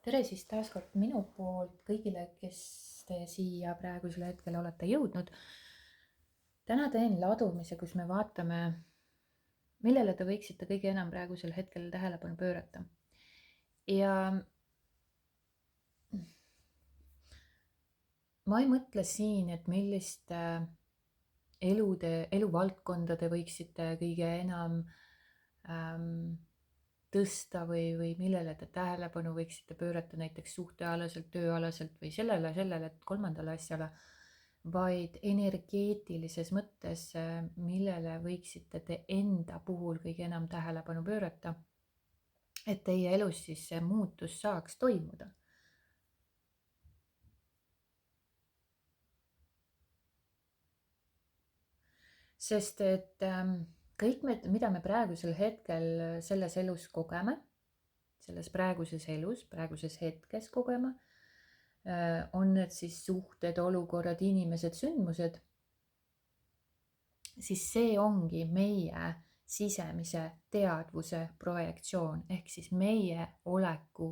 tere siis taas kord minu poolt kõigile, kes te siia praegusel hetkel olete jõudnud. Täna teen ladumise, kus me vaatame, millele te võiksite kõige enam praegusel hetkel tähelepanu pöörata. Ja ma ei mõtle siin, et milliste eluvaldkonda te võiksite kõige enam tõsta või millele te tähelepanu võiksite pöörata näiteks suhtealaselt, tööalaselt või sellele kolmandale asjale, vaid energeetilises mõttes, millele võiksite te enda puhul kõige enam tähelepanu pöörata, et teie elus siis see muutus saaks toimuda. Sest et kõik, mida me praegusel hetkel selles elus kogeme, selles praeguses elus, praeguses hetkes kogeme, on need siis suhted, olukorrad, inimesed, sündmused, siis see ongi meie sisemise teadvuse projektsioon ehk siis meie oleku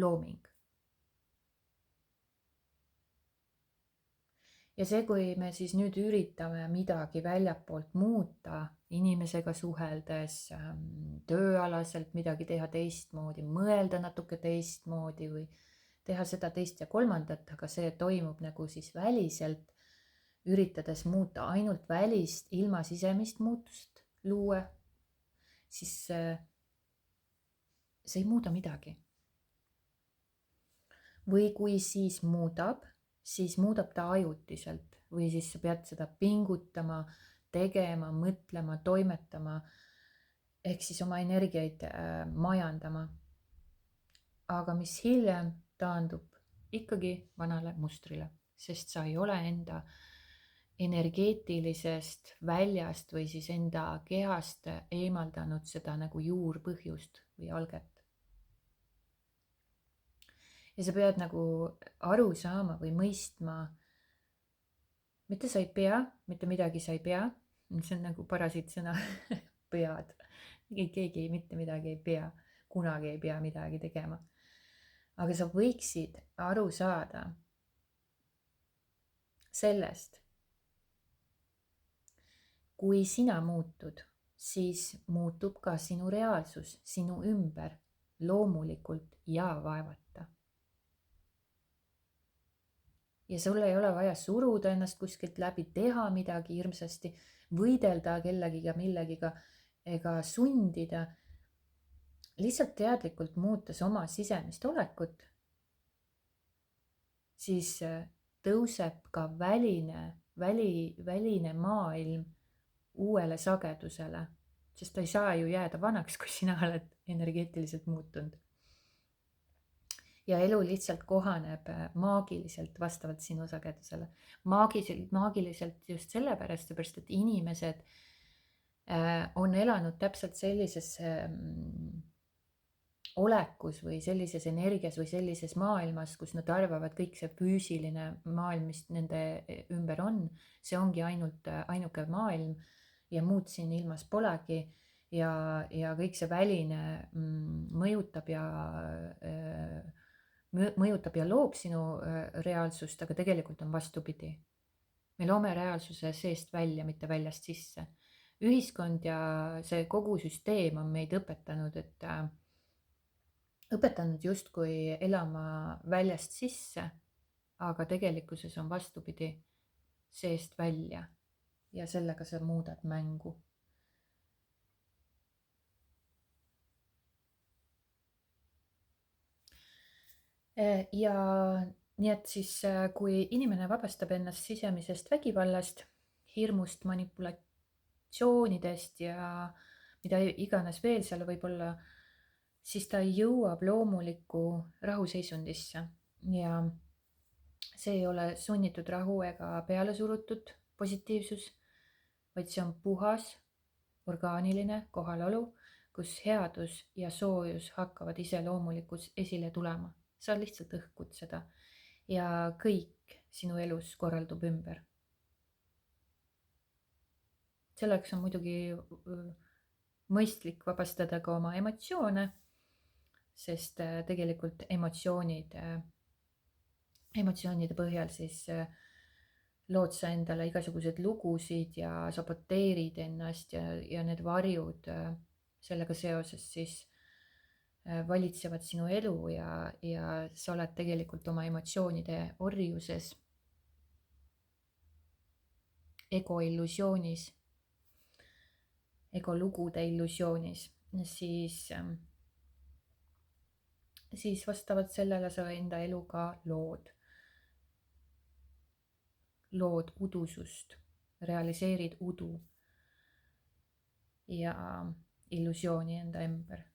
looming. Ja see, kui me siis nüüd üritame midagi väljapoolt muuta, inimesega suheldes, tööalaselt midagi teha teistmoodi, mõelda natuke teistmoodi või teha seda teist ja kolmandat, aga see toimub nagu siis väliselt, üritades muuta ainult välist ilma sisemist muutust luua, siis see ei muuda midagi. Või kui siis muudab ta ajutiselt või siis sa pead seda pingutama, tegema, mõtlema, toimetama, ehk siis oma energiaid majandama. Aga mis hiljem taandub ikkagi vanale mustrile, sest sa ei ole enda energeetilisest väljast või siis enda kehast eemaldanud seda nagu juurpõhjust või alget. Ja sa pead nagu aru saama või mõistma, mitte sa ei pea, mitte midagi sa ei pea, see on nagu parasiitsõna pead, keegi mitte midagi ei pea, kunagi ei pea midagi tegema. Aga sa võiksid aru saada sellest, kui sina muutud, siis muutub ka sinu reaalsus, sinu ümber loomulikult ja vaevata. Ja sul ei ole vaja suruda ennast kuskilt läbi, teha midagi hirmsasti, võidelda kellegiga millegiga ega sundida. Lihtsalt teadlikult muutes oma sisemist olekut, siis tõuseb ka väline maailm uuele sagedusele, sest ta ei saa ju jääda vanaks, kui sina oled energeetiliselt muutunud. Ja elu lihtsalt kohaneb maagiliselt vastavalt sinu sagedusele. Maagiliselt just sellepärast, et inimesed on elanud täpselt sellises olekus või sellises energias või sellises maailmas, kus nad arvavad kõik see füüsiline maailm, mis nende ümber on, see ongi ainuke maailm ja muud siin ilmas polegi. Ja kõik see väline mõjutab ja loob sinu reaalsust, aga tegelikult on vastupidi. Me loome reaalsuse seest välja, mitte väljast sisse. Ühiskond ja see kogu süsteem on meid õpetanud justkui elama väljast sisse, aga tegelikkuses on vastupidi, seest välja ja sellega sa muudad mängu. Ja nii et siis, kui inimene vabastab ennast sisemisest vägivallast, hirmust, manipulatsioonidest ja mida iganes veel seal võib olla, siis ta jõuab loomuliku rahuseisundisse ja see ei ole sunnitud rahu ega pealesurutud positiivsus, vaid see on puhas, orgaaniline kohalolu, kus headus ja soojus hakkavad ise loomulikus esile tulema. Sa lihtsalt õhkud seda ja kõik sinu elus korraldub ümber. Selleks on muidugi mõistlik vabastada ka oma emotsioone, sest tegelikult emotsioonide põhjal siis lood sa endale igasuguseid lugusid ja saboteerid ennast ja need varjud sellega seoses siis valitsevad sinu elu ja sa oled tegelikult oma emotsioonide orjuses, ego illusioonis, ego lugude illusioonis, siis vastavalt sellele sa enda eluga lood udusust, realiseerid udu ja illusiooni enda ümber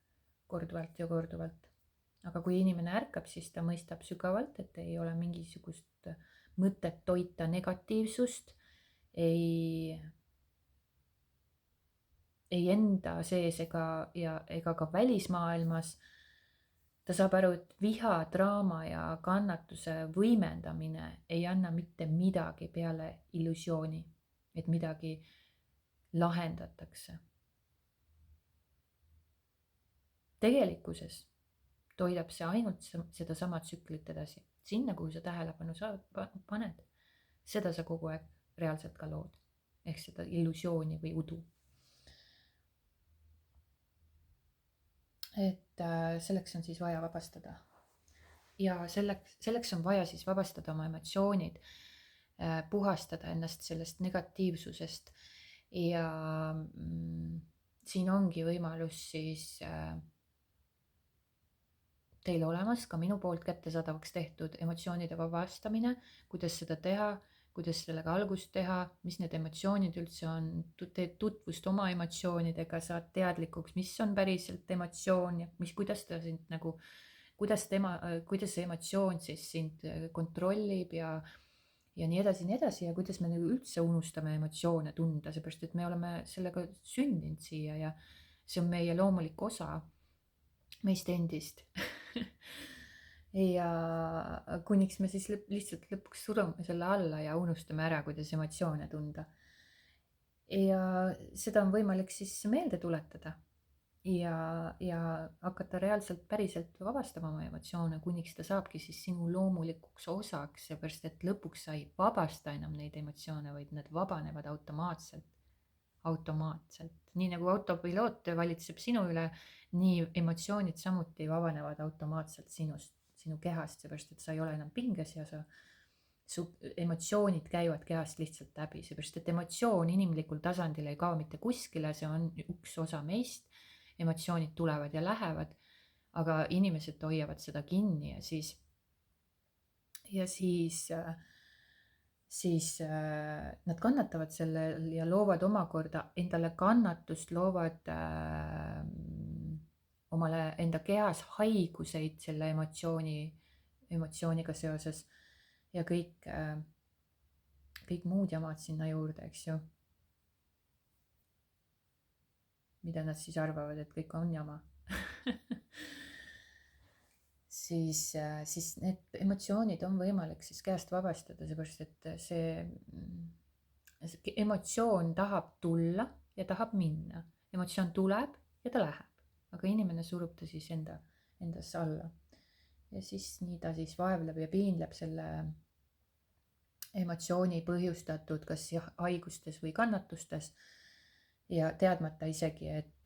korduvalt ja korduvalt. Aga kui inimene ärkab, siis ta mõistab sügavalt, et ei ole mingisugust mõtet toita negatiivsust, ei enda sees ega ka välismaailmas. Ta saab aru, et viha, draama ja kannatuse võimendamine ei anna mitte midagi peale illusiooni, et midagi lahendatakse. Tegelikkuses toidab see ainult sedasama tsüklit edasi. Sinna, kuhu sa tähelepanu paned, seda sa kogu aeg reaalselt ka lood. Ehk seda illusiooni või udu. Et selleks on siis vaja vabastada. Ja selleks on vaja siis vabastada oma emotsioonid, puhastada ennast sellest negatiivsusest. Ja siin ongi võimalus siis teil olemas ka minu poolt kättesaadavaks tehtud emotsioonide vabastamine, kuidas seda teha, kuidas sellega algust teha, mis need emotsioonid üldse on, teed tutvust oma emotsioonidega, saad teadlikuks, mis on päriselt emotsioon ja kuidas ta sind nagu, kuidas see emotsioon siis sind kontrollib ja nii edasi ja kuidas me nagu üldse unustame emotsioone tunda, seepärast et me oleme sellega sündinud siia ja see on meie loomulik osa meist endist ja kuniks me siis lihtsalt lõpuks surume selle alla ja unustame ära, kuidas emotsioone tunda. Ja seda on võimalik siis meelde tuletada ja hakata reaalselt päriselt vabastama oma emotsioone, kuniks ta saabki siis sinu loomulikuks osaks, seepärast et lõpuks sa ei vabasta enam neid emotsioone, vaid need vabanevad automaatselt, nii nagu autopiloot valitseb sinu üle, nii emotsioonid samuti vabanevad automaatselt sinu kehast, seepärast et sa ei ole enam pinges ja su emotsioonid käivad kehast lihtsalt läbi, seepärast et emotsioon inimlikul tasandil ei kao mitte kuskile, see on üks osa meist, emotsioonid tulevad ja lähevad, aga inimesed hoiavad seda kinni ja siis nad kannatavad sellel ja loovad omakorda endale kannatust, loovad omale enda kehas haiguseid selle emotsiooniga seoses ja kõik muud jamad sinna juurde, eks ju. Mida nad siis arvavad, et kõik on jama. siis need emotsioonid on võimalik siis käest vabastada, seepärast et see emotsioon tahab tulla ja tahab minna. Emotsioon tuleb ja ta läheb, aga inimene surub ta siis endasse alla. Ja siis nii ta siis vaevleb ja piinleb selle emotsiooni põhjustatud kas haigustes või kannatustes ja teadmata isegi, et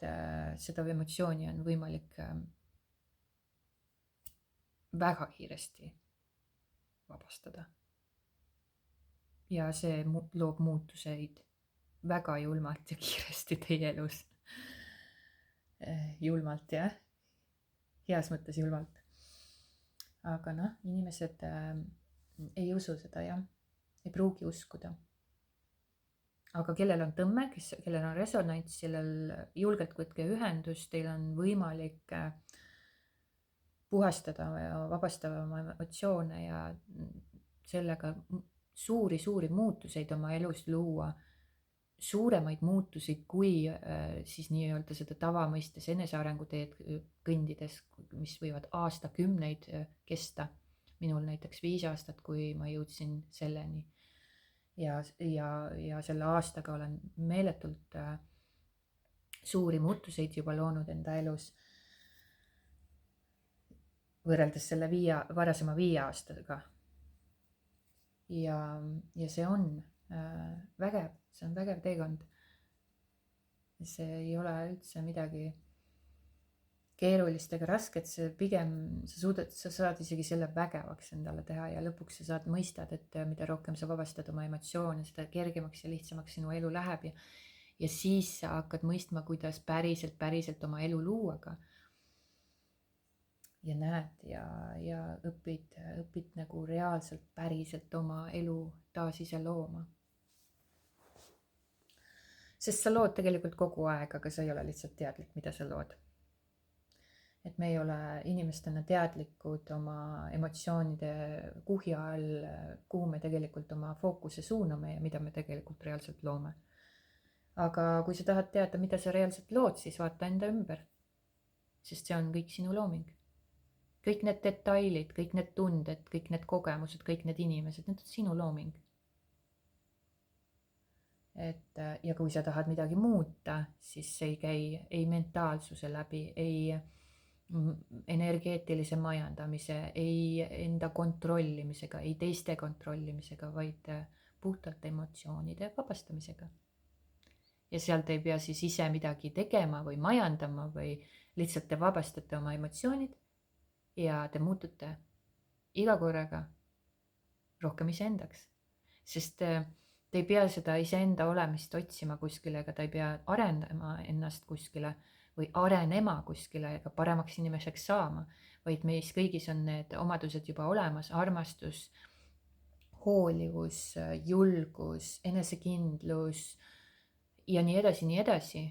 seda emotsiooni on võimalik väga kiiresti vabastada. Ja see loob muutuseid väga julmalt ja kiiresti teie elus. Julmalt, jah. Heas mõttes julmalt. Aga inimesed ei usu seda, jah. Ei pruugi uskuda. Aga kellel on tõmme, kellel on resonants, sellel julgelt võtke ühendust, teil on võimalik puhastada ja vabastada oma emotsioone ja sellega suuri muutuseid oma elus luua, suuremaid muutusi kui siis nii-öelda seda tavamõistes enesearenguteed kõndides, mis võivad aastakümneid kesta. Minul näiteks 5 aastat, kui ma jõudsin selleni ja selle aastaga olen meeletult suuri muutuseid juba loonud enda elus. võrreldes selle varasema 5 aastaga. Ja see on vägev, see on vägev teekond. See ei ole üldse midagi keerulist ega rasket, see pigem sa saad isegi selle vägevaks endale teha ja lõpuks sa mõistad, et mida rohkem sa vabastad oma emotsioone, seda kergemaks ja lihtsamaks sinu elu läheb ja siis sa hakkad mõistma, kuidas päriselt oma elu luua ka. Ja näed ja õpid nagu reaalselt päriselt oma elu taas ise looma. Sest sa lood tegelikult kogu aeg, aga sa ei ole lihtsalt teadlik, mida sa lood. Et me ei ole inimestena teadlikud oma emotsioonide kuhja all, kuhu me tegelikult oma fookuse suuname ja mida me tegelikult reaalselt loome. Aga kui sa tahad teada, mida sa reaalselt lood, siis vaata enda ümber. Sest see on kõik sinu looming. Kõik need detailid, kõik need tunded, kõik need kogemused, kõik need inimesed, need on sinu looming. Ja kui sa tahad midagi muuta, siis see ei käi ei mentaalsuse läbi, ei energeetilise majandamise, ei enda kontrollimisega, ei teiste kontrollimisega, vaid puhtalt emotsioonide vabastamisega. Ja sealt ei pea siis ise midagi tegema või majandama või lihtsalt te vabastate oma emotsioonid ja te muutute iga korraga rohkem iseendaks. Sest te ei pea seda iseenda olemist otsima kuskile, ega ta ei pea arendama ennast kuskile või arenema kuskile ega paremaks inimeseks saama, vaid meis kõigis on need omadused juba olemas, armastus, hoolivus, julgus, enesekindlus ja nii edasi.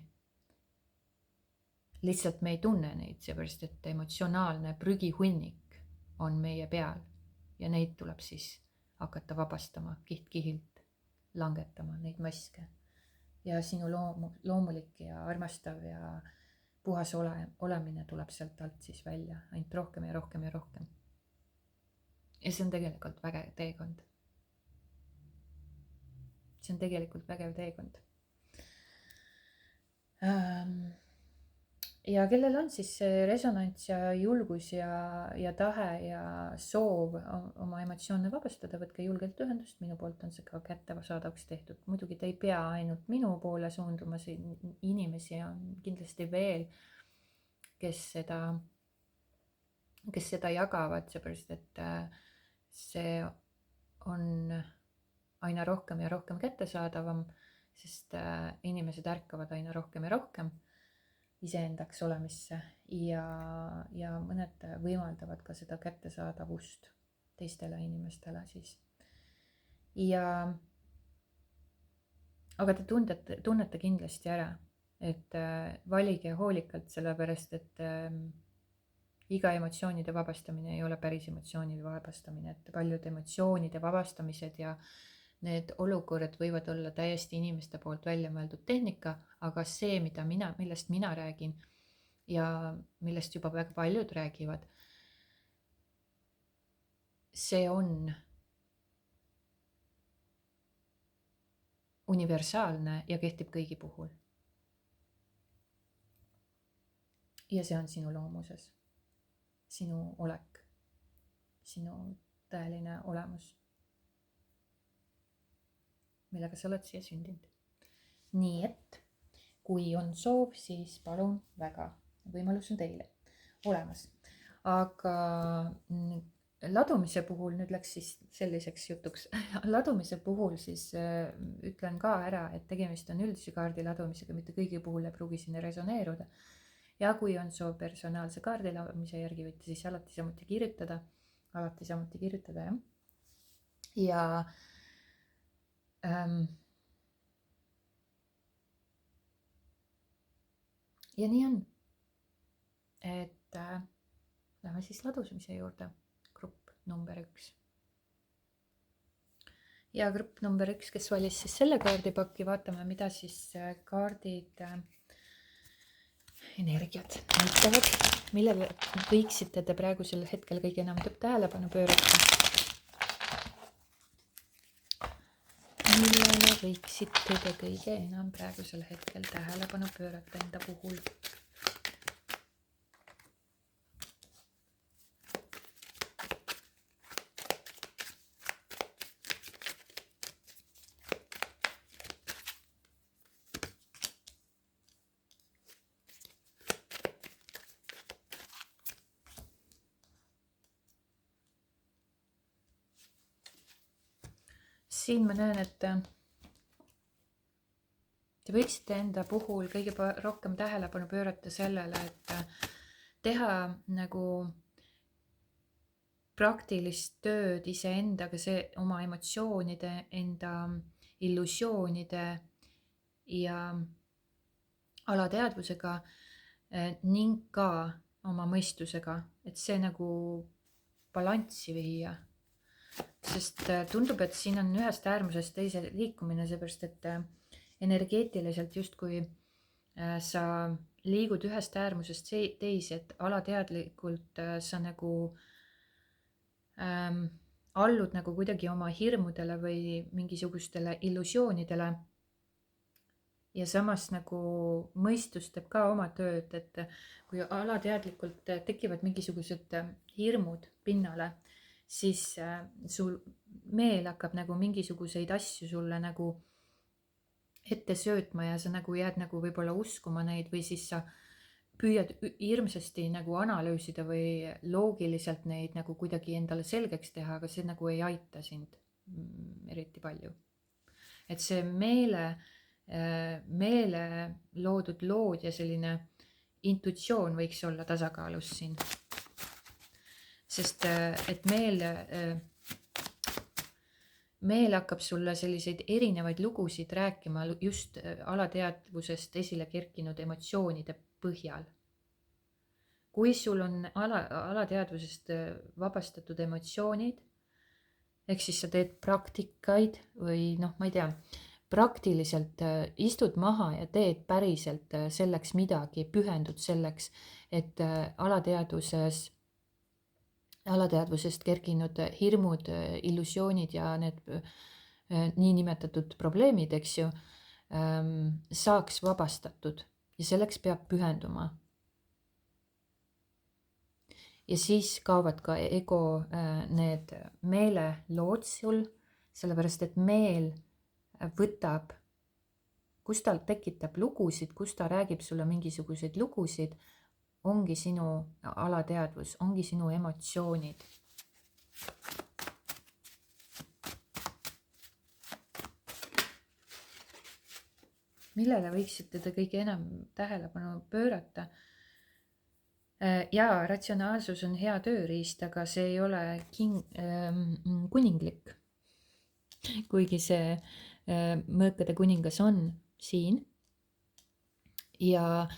Lihtsalt me ei tunne neid, seepärast et emotsionaalne prügihunnik on meie peal ja neid tuleb siis hakata vabastama kiht-kihilt, langetama neid maske. Ja sinu loomulik ja armastav ja puhas olemine tuleb sealt alt siis välja, ainult rohkem ja rohkem ja rohkem. Ja see on tegelikult vägev teekond. See on tegelikult vägev teekond. Ja kellel on siis resonants ja julgus ja tahe ja soov oma emotsioone vabastada, võtke julgelt ühendust, minu poolt on see ka kättesaadavaks tehtud. Muidugi te ei pea ainult minu poole suunduma, inimesi on kindlasti veel, kes seda jagavad, seepärast et see on aina rohkem ja rohkem kättesaadavam, sest inimesed ärkavad aina rohkem ja rohkem iseendaks olemisse ja mõned võimaldavad ka seda kättesaadavust teistele inimestele siis. Aga te tunnete kindlasti ära, et valige hoolikalt, sellepärast et iga emotsioonide vabastamine ei ole päris emotsioonide vabastamine, et paljud emotsioonide vabastamised ja need olukorrad võivad olla täiesti inimeste poolt välja mõeldud tehnika, aga see, millest mina räägin ja millest juba väga paljud räägivad, see on universaalne ja kehtib kõigi puhul. Ja see on sinu loomuses, sinu olek, sinu tõeline olemus, millega sa oled siia sündinud. Nii et kui on soov, siis palun väga, võimalus on teile olemas. Aga ladumise puhul, nüüd läks siis selliseks jutuks, ladumise puhul siis ütlen ka ära, et tegemist on üldise kaardi ladumisega, mitte kõigi puhul ei pruugi sinna resoneeruda. Ja kui on soov personaalse kaardi ladumise järgi, võite siis alati samuti kirjutada, jah. Ja nii on, et lähme siis ladumise juurde, grupp number 1. Ja grupp number 1, kes valis siis selle kaardipakki, vaatame, mida siis kaardid energiat näitavad, millele võiksite te praegusel hetkel kõige enam tähelepanu pöörata. Millele võiksite te kõige enam praegusel hetkel tähelepanu pöörata enda puhul? siin ma näen, et te võiksite enda puhul kõige rohkem tähelepanu pöörata sellele, et teha nagu praktilist tööd iseendaga, see oma emotsioonide, enda illusioonide ja alateadvusega ning ka oma mõistusega, et see nagu balanssi viia. Sest tundub, et siin on ühest äärmusest teise liikumine, seepärast et energeetiliselt justkui sa liigud ühest äärmusest teise, et alateadlikult sa nagu allud nagu kuidagi oma hirmudele või mingisugustele illusioonidele. Ja samas nagu mõistus teeb ka oma tööd, et kui alateadlikult tekivad mingisugused hirmud pinnale, siis sul meel hakkab nagu mingisuguseid asju sulle nagu ette söötma ja sa nagu jääd nagu võib-olla uskuma neid või siis sa püüad hirmsasti nagu analüüsida või loogiliselt neid nagu kuidagi endale selgeks teha, aga see nagu ei aita sind eriti palju. Et see meele loodud lood ja selline intuitsioon võiks olla tasakaalus siin. Sest et meel hakkab sulle selliseid erinevaid lugusid rääkima just alateadvusest esile kerkinud emotsioonide põhjal. Kui sul on alateadvusest vabastatud emotsioonid, ehk siis sa teed praktikaid või ma ei tea, praktiliselt istud maha ja teed päriselt selleks midagi, pühendud selleks, et alateadvusest kerkinud hirmud, illusioonid ja need niinimetatud probleemid, eks ju, saaks vabastatud ja selleks peab pühenduma. Ja siis kaovad ka ego need meelelood sul, sellepärast et meel võtab, kus ta tekitab lugusid, kus ta räägib sulle mingisuguseid lugusid, ongi sinu alateadvus, ongi sinu emotsioonid. Millele võiksite te kõige enam tähelepanu pöörata? Jaa, ratsionaalsus on hea tööriist, aga see ei ole kuninglik. Kuigi see mõõkade kuningas on siin ja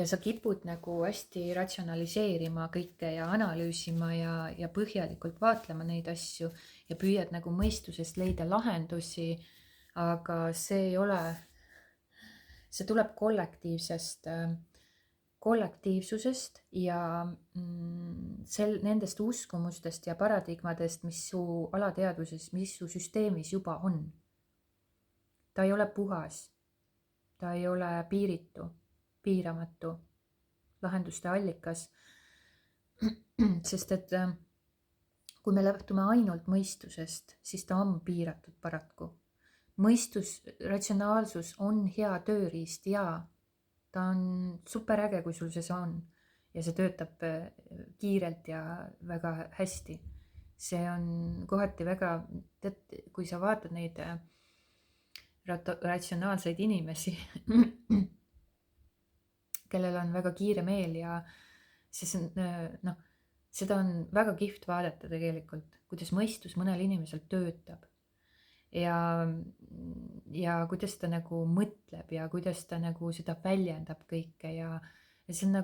sa kipud nagu hästi ratsionaliseerima kõike ja analüüsima ja põhjalikult vaatlema neid asju ja püüad nagu mõistusest leida lahendusi, aga see tuleb kollektiivsusest ja nendest uskumustest ja paradigmadest, mis su alateadvuses, mis su süsteemis juba on. Ta ei ole puhas, ta ei ole piiramatu, lahenduste allikas, sest et kui me lähtume ainult mõistusest, siis ta on piiratud paraku. Ratsionaalsus on hea tööriist ja ta on superäge, kui sul see on ja see töötab kiirelt ja väga hästi. See on kohati väga, kui sa vaatad neid ratsionaalseid inimesi, kellel on väga kiire meel ja siis seda on väga kihvt vaadata tegelikult, kuidas mõistus mõnel inimesel töötab ja kuidas ta nagu mõtleb ja kuidas ta nagu seda väljendab kõike ja see on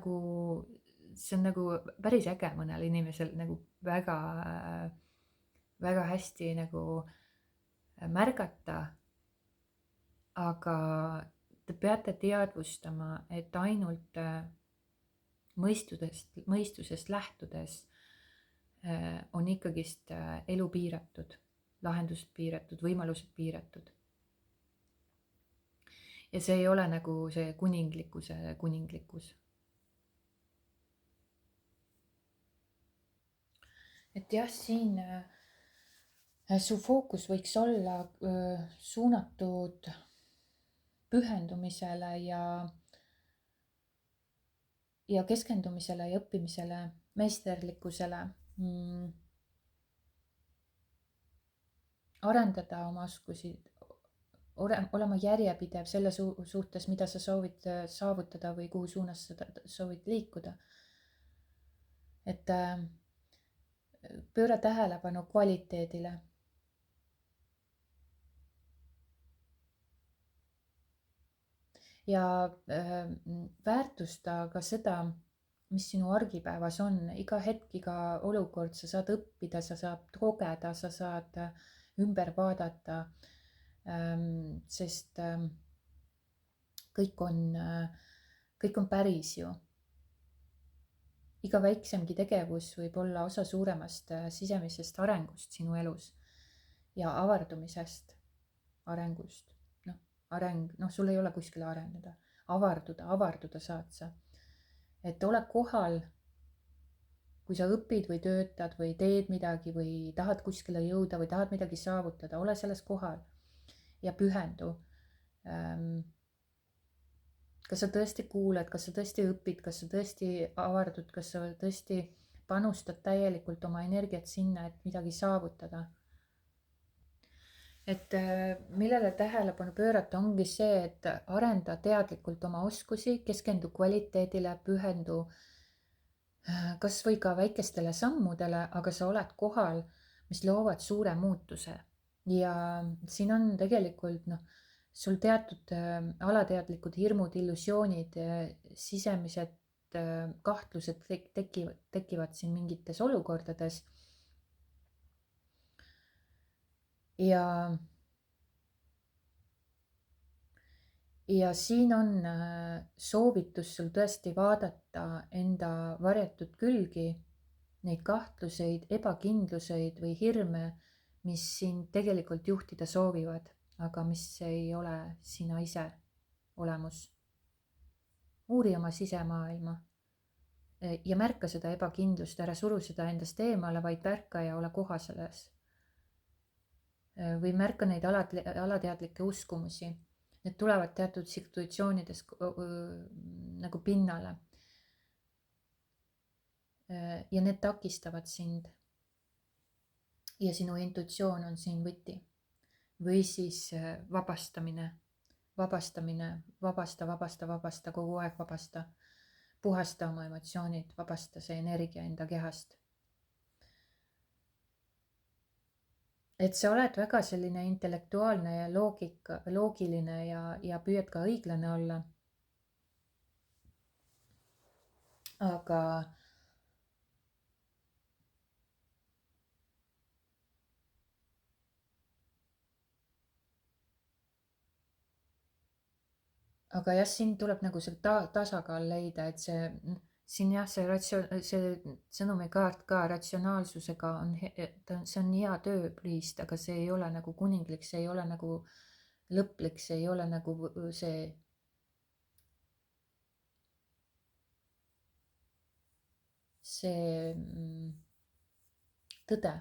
nagu päris äge mõnel inimesel nagu väga, väga hästi nagu märgata, aga te peate teadvustama, et ainult mõistusest lähtudes on ikkagist elu piiratud, lahendused piiratud, võimalused piiratud. Ja see ei ole nagu see kuninglikkus. Et jah, siin su fookus võiks olla suunatud pühendumisele ja keskendumisele ja õppimisele, meisterlikkusele. arendada oma oskusi, olema järjepidev selle suhtes, mida sa soovid saavutada või kuhu suunas sa soovid liikuda. Et pööra tähelepanu kvaliteedile. Ja väärtusta ka seda, mis sinu argipäevas on. Iga hetk, iga olukord, sa saad õppida, sa saad kogeda, sa saad ümber vaadata. Sest kõik on päris ju. Iga väiksemgi tegevus võib olla osa suuremast sisemisest arengust sinu elus ja avardumisest, arengust. Sul ei ole kuskile areneda, avarduda saad sa. Et ole kohal, kui sa õpid või töötad või teed midagi või tahad kuskile jõuda või tahad midagi saavutada, ole selles kohal ja pühendu. Kas sa tõesti kuulad, kas sa tõesti õpid, kas sa tõesti avardud, kas sa tõesti panustad täielikult oma energiat sinna, et midagi saavutada. Et millele tähelepanu pöörata ongi see, et arenda teadlikult oma oskusi, keskendu kvaliteedile, pühendu kas või ka väikestele sammudele, aga sa oled kohal, mis loovad suure muutuse. Ja siin on tegelikult sul teatud alateadlikud hirmud, illusioonid, sisemised kahtlused tekivad siin mingites olukordades. Ja siin on soovitus sul tõesti vaadata enda varjatud külgi, neid kahtluseid, ebakindluseid või hirme, mis sind tegelikult juhtida soovivad, aga mis ei ole sina ise olemus. Uuri oma sisemaailma ja märka seda ebakindlust, ära suru seda endast eemale, vaid märka ja ole koha selles. Või märka neid alateadlikke uskumusi. Need tulevad teatud situatsioonides nagu pinnale. Ja need takistavad sind. Ja sinu intuitsioon on siin võti. Või siis vabastamine, vabasta, kogu aeg vabasta. Puhasta oma emotsioonid, vabasta see energia enda kehast. Et sa oled väga selline intellektuaalne ja loogiline ja püüad ka õiglane olla. Aga jah, siin tuleb nagu see tasakaal leida, et siin jah, see sõnumikaart ka ratsionaalsusega see on hea tööriist, aga see ei ole nagu kuninglik, see ei ole nagu lõplik, see ei ole nagu see tõde.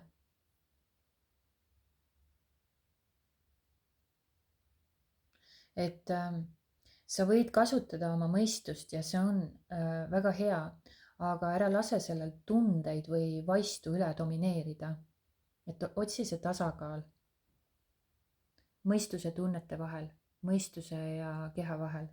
Et sa võid kasutada oma mõistust ja see on väga hea, aga ära lase sellel tundeid või vaistu üle domineerida. Et otsi see tasakaal mõistuse tunnete vahel, mõistuse ja keha vahel.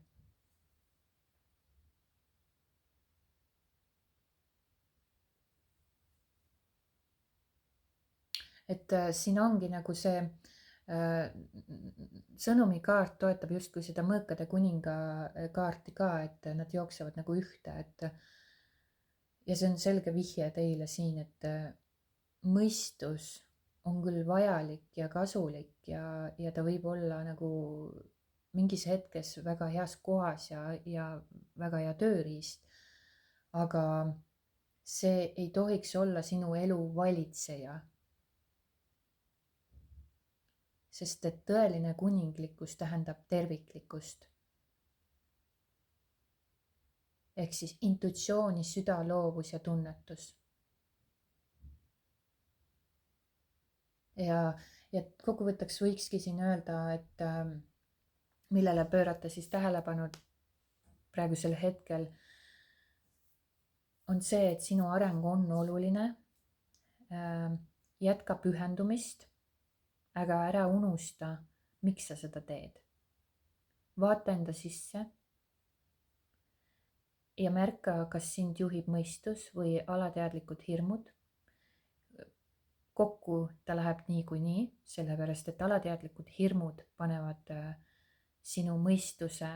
Et siin ongi nagu see sõnumikaart toetab justkui seda mõõkade kuninga kaarti ka, et nad jooksevad nagu ühte, ja see on selge vihje teile siin, et mõistus on küll vajalik ja kasulik ja ta võib olla nagu mingis hetkes väga heas kohas ja väga hea tööriist, aga see ei tohiks olla sinu elu valitseja. Sest et tõeline kuninglikkus tähendab terviklikkust. Ehk siis intuitsiooni, süda, loovus ja tunnetus. Ja kokkuvõtteks võikski siin öelda, et millele pöörata siis tähelepanu praegusel hetkel on see, et sinu areng on oluline, jätka pühendumist aga ära unusta, miks sa seda teed. vaata enda sisse ja märka, kas sind juhib mõistus või alateadlikud hirmud. Kokku ta läheb niikuinii, sellepärast et alateadlikud hirmud panevad sinu mõistuse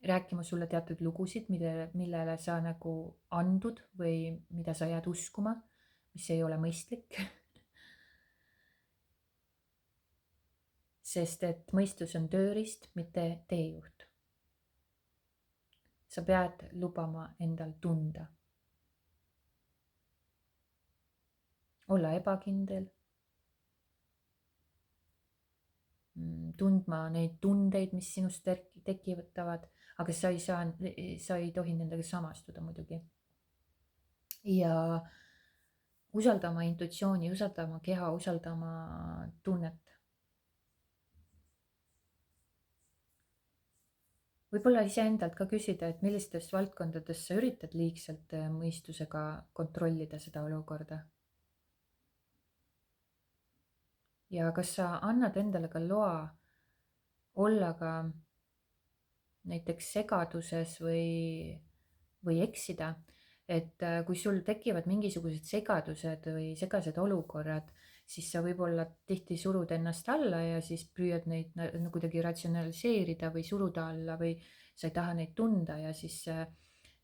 rääkima sulle teatud lugusid, millele sa nagu andud või mida sa jääd uskuma, mis ei ole mõistlik. Sest et mõistus on tööriist, mitte teejuht. sa pead lubama endal tunda. olla ebakindel. Tundma neid tundeid, mis sinust tekivad, aga sa ei tohi nendega samastuda muidugi. ja usalda oma intuitsiooni, usalda oma keha, usalda oma tunnet. võib-olla iseendalt ka küsida, et millistes valdkondades sa üritad liigselt mõistusega kontrollida seda olukorda. ja kas sa annad endale ka loa olla ka näiteks segaduses või eksida, et kui sul tekivad mingisugused segadused või segased olukorrad, siis sa võib-olla tihti surud ennast alla ja siis püüad neid kuidagi ratsionaliseerida või suruda alla või sa ei taha neid tunda ja siis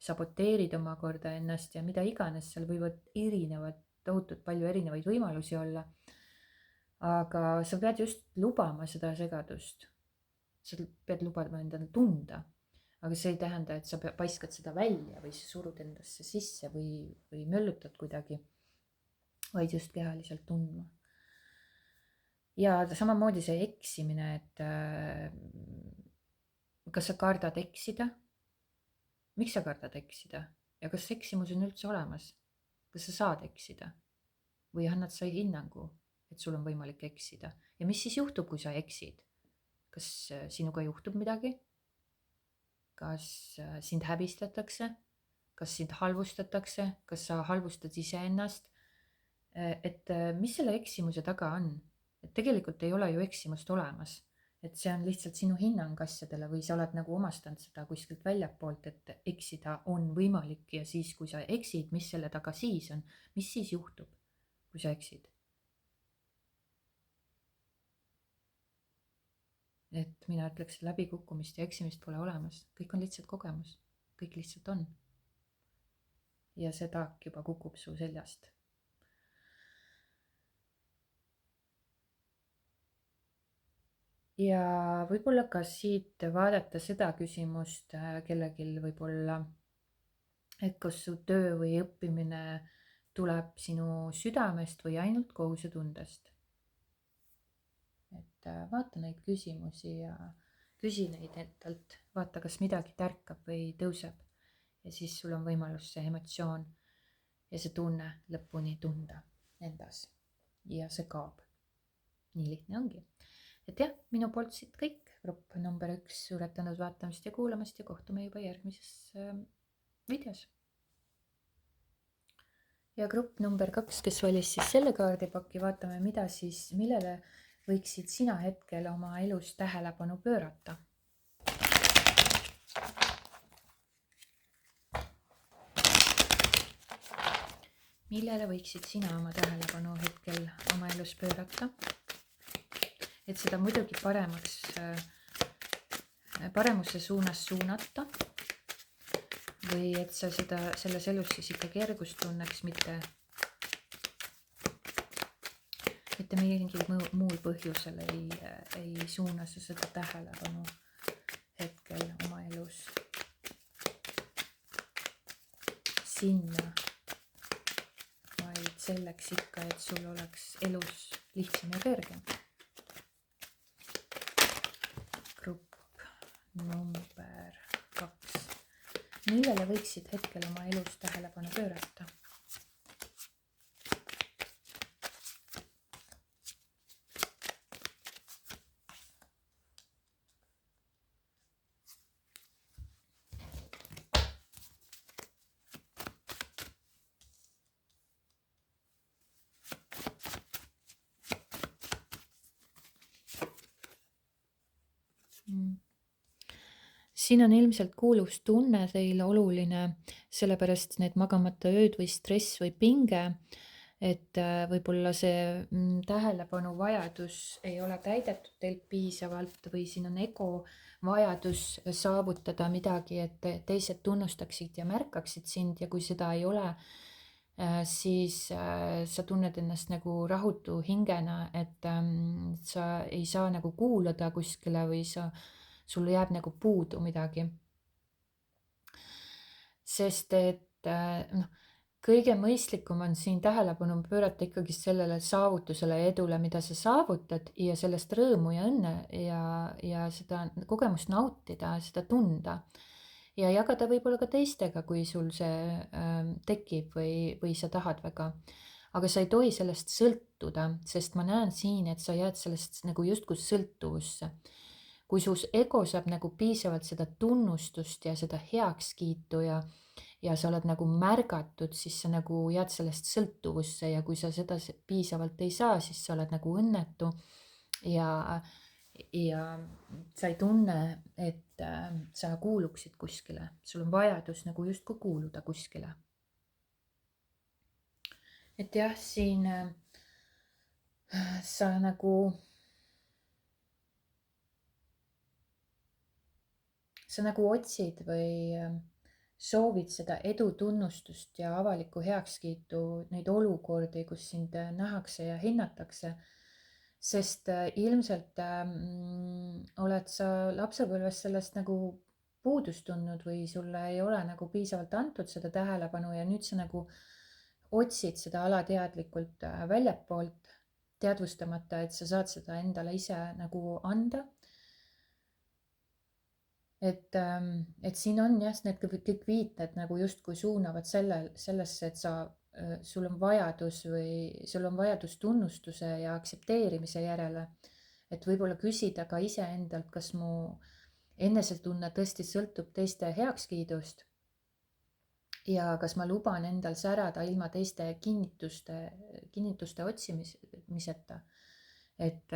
saboteerid omakorda ennast ja mida iganes, seal võivad tohutult palju erinevaid võimalusi olla. aga sa pead just lubama seda segadust. sa pead lubama endale tunda, aga see ei tähenda, et sa paiskad seda välja või sa surud endasse sisse või möllutad kuidagi, vaid just kehaliselt tundma. ja samamoodi see eksimine, et kas sa kardad eksida? miks sa kardad eksida ja kas eksimus on üldse olemas? kas sa saad eksida või annad sa hinnangu, et sul on võimalik eksida ja mis siis juhtub, kui sa eksid? kas sinuga juhtub midagi? kas sind häbistatakse? kas sind halvustatakse? kas sa halvustad iseennast? et mis selle eksimuse taga on? et tegelikult ei ole ju eksimust olemas, et see on lihtsalt sinu hinnang asjadele või sa oled nagu omastanud seda kuskilt väljapoolt, et eksida on võimalik ja siis, kui sa eksid, mis selle taga siis on, mis siis juhtub, kui sa eksid? et mina ütleks, läbikukkumist ja eksimist pole olemas, kõik on lihtsalt kogemus, kõik lihtsalt on. ja see taak juba kukub su seljast. ja võib-olla ka siit vaadata seda küsimust kellelgi võib-olla, et kas su töö või õppimine tuleb sinu südamest või ainult kohusetundest. et vaata neid küsimusi ja küsi neid endalt, vaata, kas midagi tärkab või tõuseb ja siis sul on võimalus see emotsioon ja see tunne lõpuni tunda endas ja see kaob. nii lihtne ongi. et jah, minu poolt siit kõik. grupp number 1, suur tänud vaatamast ja kuulamast ja kohtume juba järgmises videos. ja grupp number 2, kes valis siis selle kaardipaki, vaatame, millele võiksid sina hetkel oma elus tähelepanu pöörata. millele võiksid sina oma tähelepanu hetkel oma elus pöörata? et seda muidugi paremuse suunas suunata või et sa selles elus siis ikka kergust tunneks, mitte mingil muul põhjusel ei suuna sa seda tähelepanu hetkel oma elus sinna, vaid selleks ikka, et sul oleks elus lihtsam ja kergem. grupp number 2. millele võiksid hetkel oma elus tähelepanu pöörata? siin on ilmselt kuuluvustunne teil oluline, sellepärast need magamata ööd või stress või pinge, et võib-olla see tähelepanuvajadus ei ole täidetud teilt piisavalt või siin on ego vajadus saavutada midagi, et teised tunnustaksid ja märkaksid sind ja kui seda ei ole, siis sa tunned ennast nagu rahutu hingena, et sa ei saa nagu kuuluda kuskile või sul jääb nagu puudu midagi. Sest et noh, kõige mõistlikum on siin tähelepanu pöörata ikkagi sellele saavutusele ja edule, mida sa saavutad ja sellest rõõmu ja õnne ja seda kogemust nautida, seda tunda. Ja jagada võib-olla ka teistega, kui sul see tekib või sa tahad väga. Aga sa ei tohi sellest sõltuda, sest ma näen siin, et sa jääd sellest nagu justkui sõltuvusse. Kui su ego saab nagu piisavalt seda tunnustust ja seda heakskiitu ja sa oled nagu märgatud, siis sa nagu jääd sellest sõltuvusse ja kui sa seda piisavalt ei saa, siis sa oled nagu õnnetu ja, ja sa ei tunne, et sa kuuluksid kuskile, sul on vajadus nagu justkui kuuluda kuskile. Et jah, siin sa nagu otsid või soovid seda edu, tunnustust ja avalikku heakskiitu, neid olukordi, kus sind nähakse ja hinnatakse, sest ilmselt oled sa lapsepõlves sellest nagu puudust tundnud või sulle ei ole nagu piisavalt antud seda tähelepanu ja nüüd sa nagu otsid seda alateadlikult väljapoolt, teadvustamata, et sa saad seda endale ise nagu anda. Et siin on jah, need kõik viited nagu justkui suunavad sellesse, et sul on vajadus tunnustuse ja aktsepteerimise järele. Et võib-olla küsida ka iseendalt, kas mu enesetunne tõesti sõltub teiste heakskiidust ja kas ma luban endal särada ilma teiste kinnituste otsimiseta. Et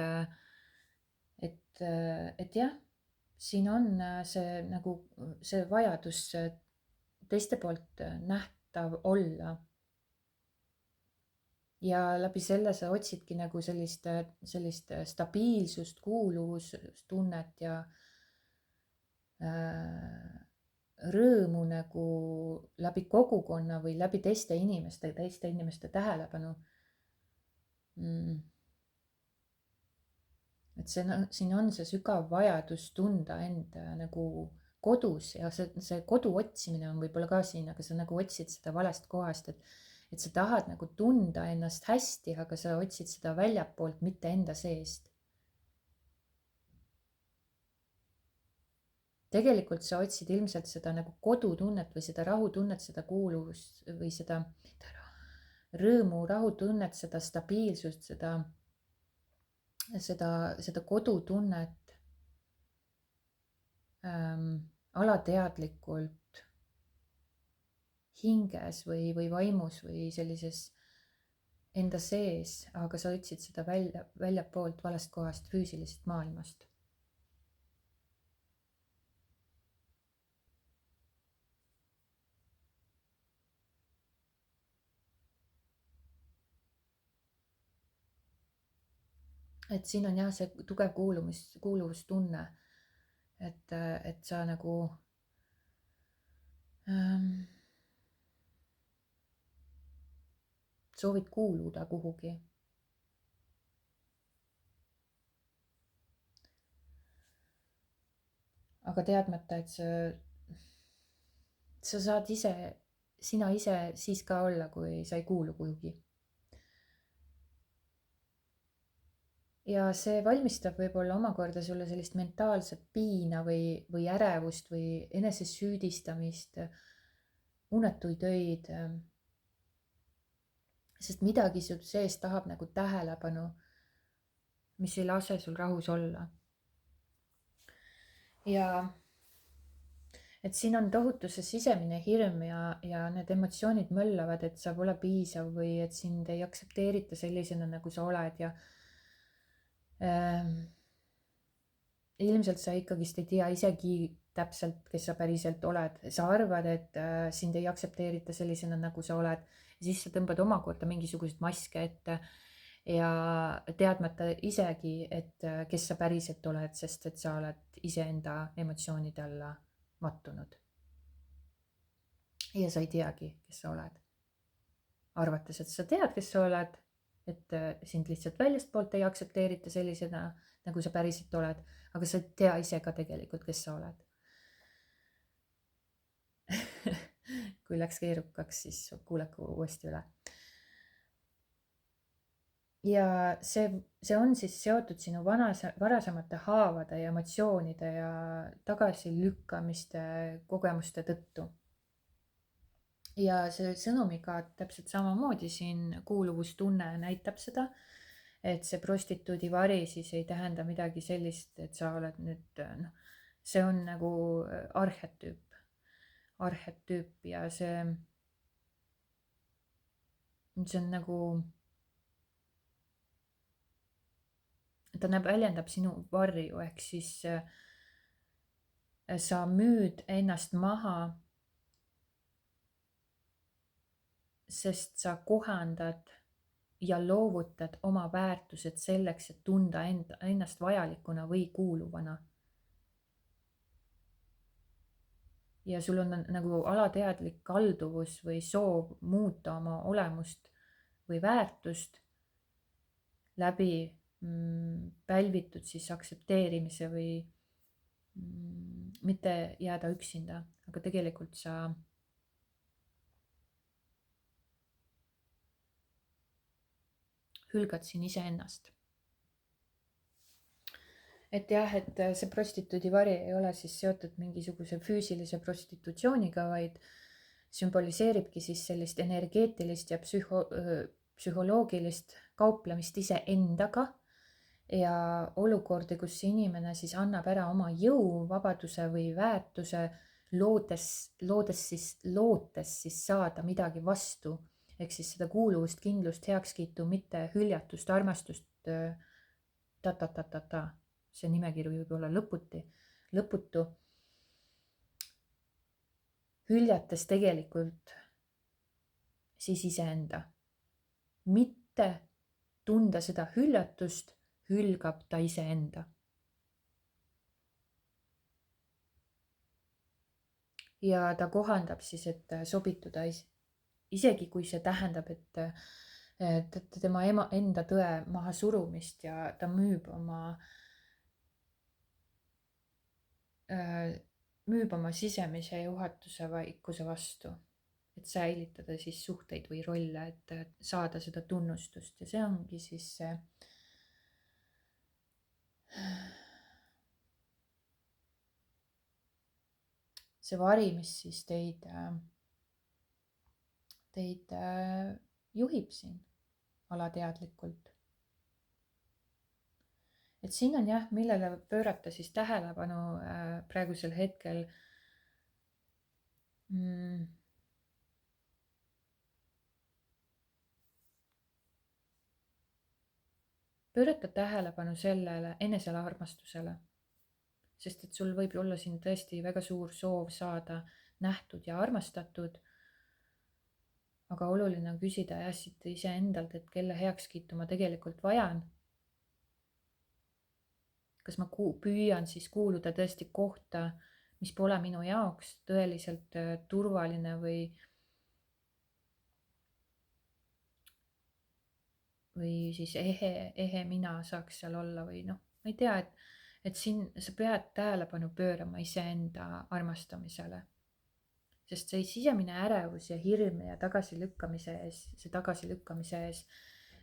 jah, siin on see nagu see vajadus teiste poolt nähtav olla. Ja läbi selle sa otsidki nagu sellist stabiilsust, kuuluvustunnet ja rõõmu nagu läbi kogukonna või läbi teiste inimeste tähelepanu. Et siin on see sügav vajadus tunda end nagu kodus ja see kodu otsimine on võib-olla ka siin, aga sa nagu otsid seda valest kohast, et sa tahad nagu tunda ennast hästi, aga sa otsid seda väljapoolt, mitte enda seest. Tegelikult sa otsid ilmselt seda nagu kodutunnet või seda rahutunnet, seda kuuluvust või seda rõõmu, rahutunnet, seda stabiilsust, seda kodutunnet alateadlikult hinges või vaimus või sellises enda sees, aga sa otsid seda väljapoolt valest kohast, füüsilisest maailmast. Et siin on jah see tugev kuuluvustunne, et sa nagu soovid kuuluda kuhugi. Aga teadmata, et sa saad sina ise siis ka olla, kui sa ei kuulu kuhugi. Ja see valmistab võib-olla omakorda sulle sellist mentaalset piina või ärevust või enesesüüdistamist, unetuid öid. Sest midagi sul sees tahab nagu tähelepanu, mis ei lase sul rahus olla. Ja et siin on tohutu see sisemine hirm ja need emotsioonid möllavad, et sa pole piisav või et sind ei aktsepteerita sellisena, nagu sa oled ja ilmselt sa ikkagist ei tea isegi täpselt, kes sa päriselt oled. Sa arvad, et sind ei aktsepteerita sellisena, nagu sa oled. Ja siis sa tõmbad omakorda mingisuguseid maske ette ja teadmata isegi, et kes sa päriselt oled, sest et sa oled iseenda emotsioonide alla mattunud. Ja sa ei teagi, kes sa oled. Arvates, et sa tead, kes sa oled, et sind lihtsalt väljastpoolt ei aktsepteerita sellisena, nagu sa päriselt oled, aga sa ei tea ise ka tegelikult, kes sa oled. Kui läks keerukaks, siis kuulake uuesti üle. Ja see on siis seotud sinu varasemate haavade ja emotsioonide ja tagasilükkamiste kogemuste tõttu. Ja see sõnumiga täpselt samamoodi siin kuuluvustunne näitab seda, et see prostituudi vari siis ei tähenda midagi sellist, et sa oled nüüd, see on nagu arhetüüp ja see on nagu, ta väljendab sinu varju, ehk siis sa müüd ennast maha, sest sa kohandad ja loovutad oma väärtused selleks, et tunda ennast vajalikuna või kuuluvana. Ja sul on nagu alateadlik kalduvus või soov muuta oma olemust või väärtust läbi pälvitud siis aktsepteerimise või mitte jääda üksinda, aga tegelikult sa hülgad siin iseennast. Et jah, et see prostituudi vari ei ole siis seotud mingisuguse füüsilise prostitutsiooniga, vaid sümboliseeribki siis sellist energeetilist ja psühholoogilist kauplemist iseendaga ja olukordi, kus inimene siis annab ära oma jõu, vabaduse või väärtuse, lootes siis saada midagi vastu. Ehk siis seda kuuluvust, kindlust, heakskiitu, mitte hüljatust, armastust, see nimekiri võib olla lõputu. Hüljates tegelikult siis iseenda. Mitte tunda seda hüljatust, hülgab ta iseenda. Ja ta kohandab siis, et sobituda isegi kui see tähendab, et tema enda tõe maha surumist ja ta müüb oma sisemise juhatuse vaikuse vastu, et säilitada siis suhteid või rolle, et saada seda tunnustust ja see ongi siis see vari, mis siis teid juhib siin alateadlikult. Et siin on jah, millele pöörata siis tähelepanu praegusel hetkel. Pöörata tähelepanu sellele enesele armastusele, sest et sul võib olla siin tõesti väga suur soov saada nähtud ja armastatud. Aga oluline on küsida jah siit iseendalt, et kelle heakskiitu ma tegelikult vajan. Kas ma püüan siis kuuluda tõesti kohta, mis pole minu jaoks tõeliselt turvaline või siis ehe mina saaks seal olla või noh, ma ei tea, et siin sa pead tähelepanu pöörama iseenda armastamisele. Sest see sisemine ärevus ja hirm ja tagasilükkamise ees,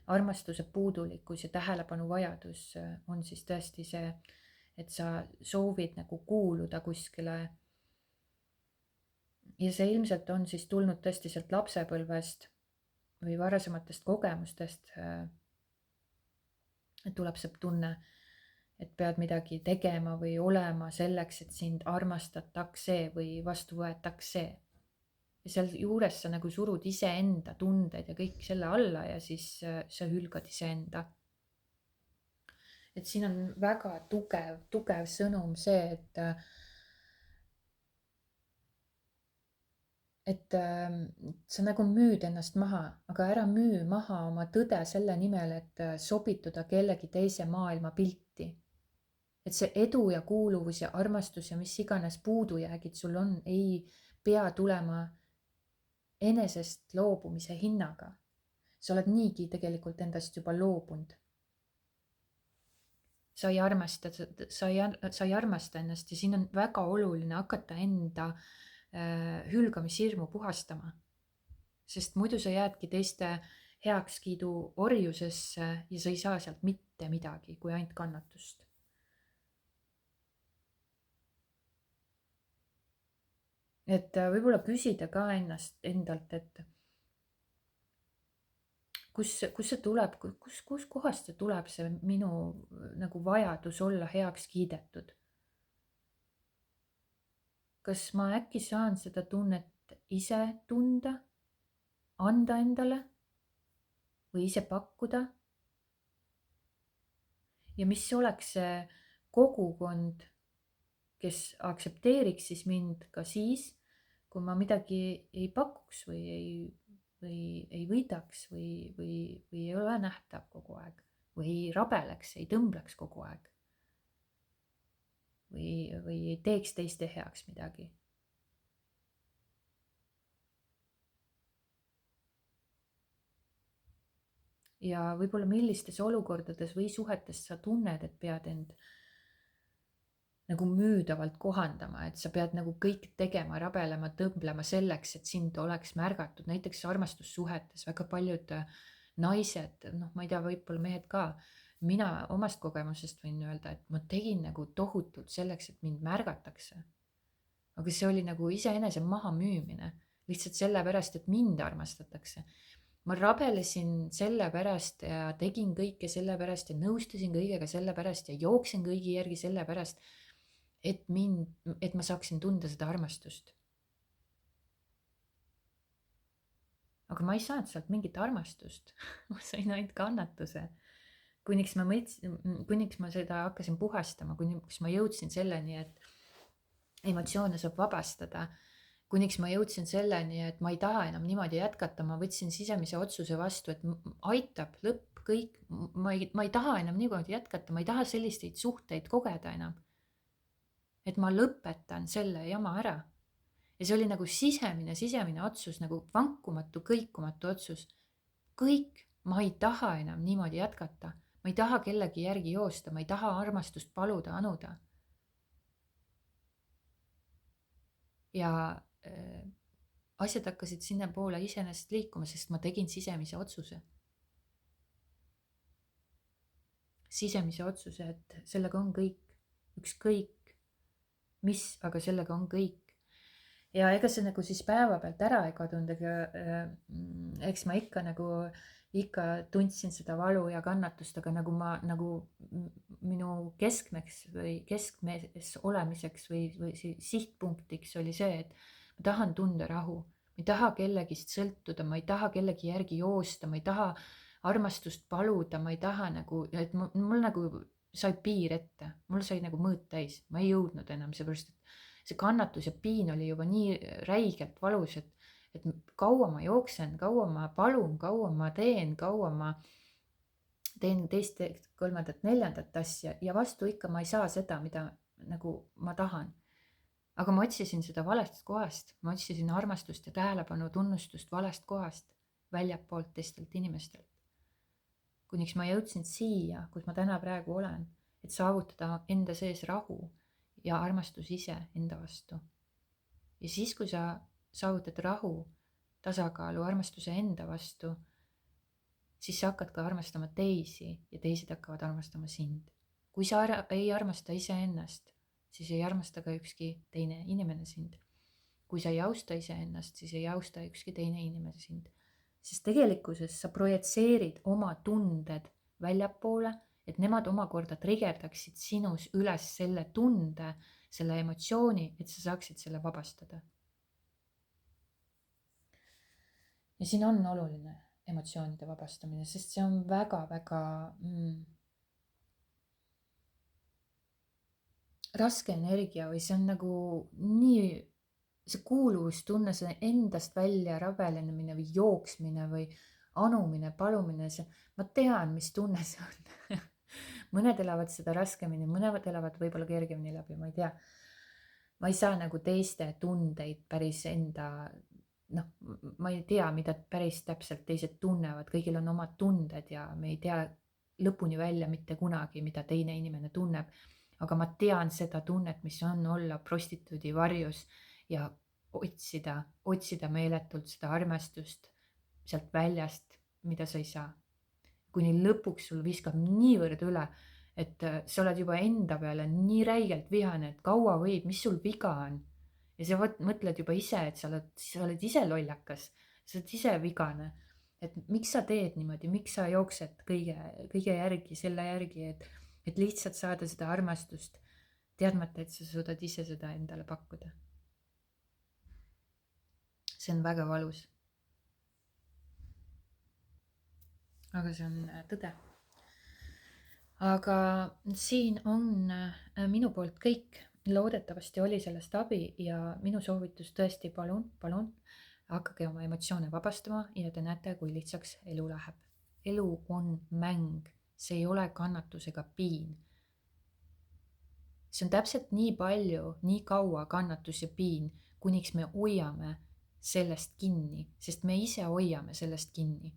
armastuse puudulikkus ja tähelepanu vajadus on siis tõesti see, et sa soovid nagu kuuluda kuskile. Ja see ilmselt on siis tulnud tõesti sealt lapsepõlvest või varasematest kogemustest. Tuleb see tunne, et pead midagi tegema või olema selleks, et sind armastatakse või vastu võetakse. Ja seal juures sa nagu surud iseenda tunded ja kõik selle alla ja siis sa hülgad iseenda. Et siin on väga tugev sõnum see, et sa nagu müüd ennast maha, aga ära müü maha oma tõde selle nimel, et sobituda kellegi teise maailmapilti. Et see edu ja kuuluvus ja armastus ja mis iganes puudujäägid sul on, ei pea tulema enesest loobumise hinnaga. Sa oled niigi tegelikult endast juba loobunud. Sa ei armasta ennast ja siin on väga oluline hakata enda hülgamishirmu puhastama. Sest muidu sa jäädki teiste heakskiidu orjusesse ja sa ei saa sealt mitte midagi kui ainult kannatust. Et võib-olla küsida ka endalt, et kus see tuleb, kus kohast see tuleb, see minu nagu vajadus olla heaks kiidetud. Kas ma äkki saan seda tunnet ise tunda, anda endale või ise pakkuda? Ja mis oleks see kogukond, kes aktsepteeriks siis mind ka siis, kui ma midagi ei pakuks või ei võidaks või ei ole nähtav kogu aeg või ei rabeleks, ei tõmbleks kogu aeg või ei teeks teiste heaks midagi. Ja võib-olla millistes olukordades või suhetes sa tunned, et pead end nagu müüdavalt kohandama, et sa pead nagu kõik tegema, rabelema, tõmblema selleks, et sind oleks märgatud. Näiteks armastussuhetes väga paljud naised, noh, ma ei tea, võib-olla mehed ka, mina omast kogemusest võin öelda, et ma tegin nagu tohutult selleks, et mind märgatakse. Aga see oli nagu iseenese mahamüümine, lihtsalt sellepärast, et mind armastatakse. Ma rabelesin sellepärast ja tegin kõike sellepärast ja nõustusin kõigega sellepärast ja jooksin kõigi järgi sellepärast, et ma saaksin tunda seda armastust. Aga ma ei saanud sealt mingit armastust. Ma sain ainult kannatuse. Kuniks ma seda hakkasin puhastama, kuniks ma jõudsin selleni, et emotsioone saab vabastada. Kuniks ma jõudsin selleni, et ma ei taha enam niimoodi jätkata, ma võtsin sisemise otsuse vastu, et aitab, lõpp, kõik. Ma ei taha enam niimoodi jätkata, ma ei taha selliseid suhteid kogeda enam. Et ma lõpetan selle jama ära. Ja see oli nagu sisemine otsus, nagu vankumatu, kõikumatu otsus. Kõik, ma ei taha enam niimoodi jätkata. Ma ei taha kellegi järgi joosta, ma ei taha armastust paluda, anuda. Ja asjad hakkasid sinna poole iseenesest liikuma, sest ma tegin sisemise otsuse. Sisemise otsuse, et sellega on kõik, ükskõik mis, aga sellega on kõik. Ja ega see nagu siis päeva pealt ära ei kadunud, aga eks ma ikka tundsin seda valu ja kannatust, aga nagu minu keskmes olemiseks või sihtpunktiks oli see, et ma tahan tunda rahu. Ma ei taha kellegist sõltuda, ma ei taha kellegi järgi joosta, ma ei taha armastust paluda, ma ei taha nagu, et mul nagu sai piir ette, mul sai nagu mõõt täis, ma ei jõudnud enam, seepärast et see kannatus ja piin oli juba nii räigelt valus, et kaua ma jooksen, kaua ma palun, kaua ma teen teist, kolmandat, neljandat asja ja vastu ikka ma ei saa seda, mida nagu ma tahan. Aga ma otsisin seda valest kohast, ma otsisin armastust ja tähelepanu, tunnustust valest kohast, väljapoolt teistelt inimestelt. Kuniks ma jõudsin siia, kus ma täna praegu olen, et saavutada enda sees rahu ja armastus ise enda vastu. Ja siis, kui sa saavutad rahu, tasakaalu, armastuse enda vastu, siis sa hakkad ka armastama teisi ja teised hakkavad armastama sind. Kui sa ei armasta iseennast, siis ei armasta ka ükski teine inimene sind. Kui sa ei austa iseennast, siis ei austa ükski teine inimene sind. Sest tegelikkuses sa projitseerid oma tunded väljapoole, et nemad omakorda trigerdaksid sinus üles selle tunde, selle emotsiooni, et sa saaksid selle vabastada. Ja siin on oluline emotsioonide vabastamine, sest see on väga-väga raske energia või see on nagu nii see kuuluvustunne, see endast välja rabelenemine või jooksmine või anumine, palumine, see, ma tean, mis tunne see on. mõned elavad seda raskemini, mõned elavad võib-olla kergemini läbi, ma ei tea. ma ei saa nagu teiste tundeid päris enda, noh, ma ei tea, mida päris täpselt teised tunnevad, kõigil on omad tunded ja me ei tea lõpuni välja mitte kunagi, mida teine inimene tunneb. aga ma tean seda tunnet, mis on olla prostituudi varjus ja otsida meeletult seda armastust sealt väljast, mida sa ei saa. kuni lõpuks sul viskab niivõrd üle, et sa oled juba enda peale nii räigelt vihane, et kaua võib, mis sul viga on. ja sa mõtled juba ise, et sa oled ise lollakas, sa oled ise vigane. et miks sa teed niimoodi, miks sa jooksed kõige järgi, selle järgi, et lihtsalt saada seda armastust, teadmata, et sa suudad ise seda endale pakkuda. see on väga valus. aga see on tõde. aga siin on minu poolt kõik. loodetavasti oli sellest abi ja minu soovitus tõesti, palun hakake oma emotsioone vabastama ja te näete, kui lihtsaks elu läheb. elu on mäng, see ei ole kannatus ega piin. see on täpselt nii palju, nii kaua kannatus ja piin, kuniks me hoiame sellest kinni, sest me ise hoiame sellest kinni.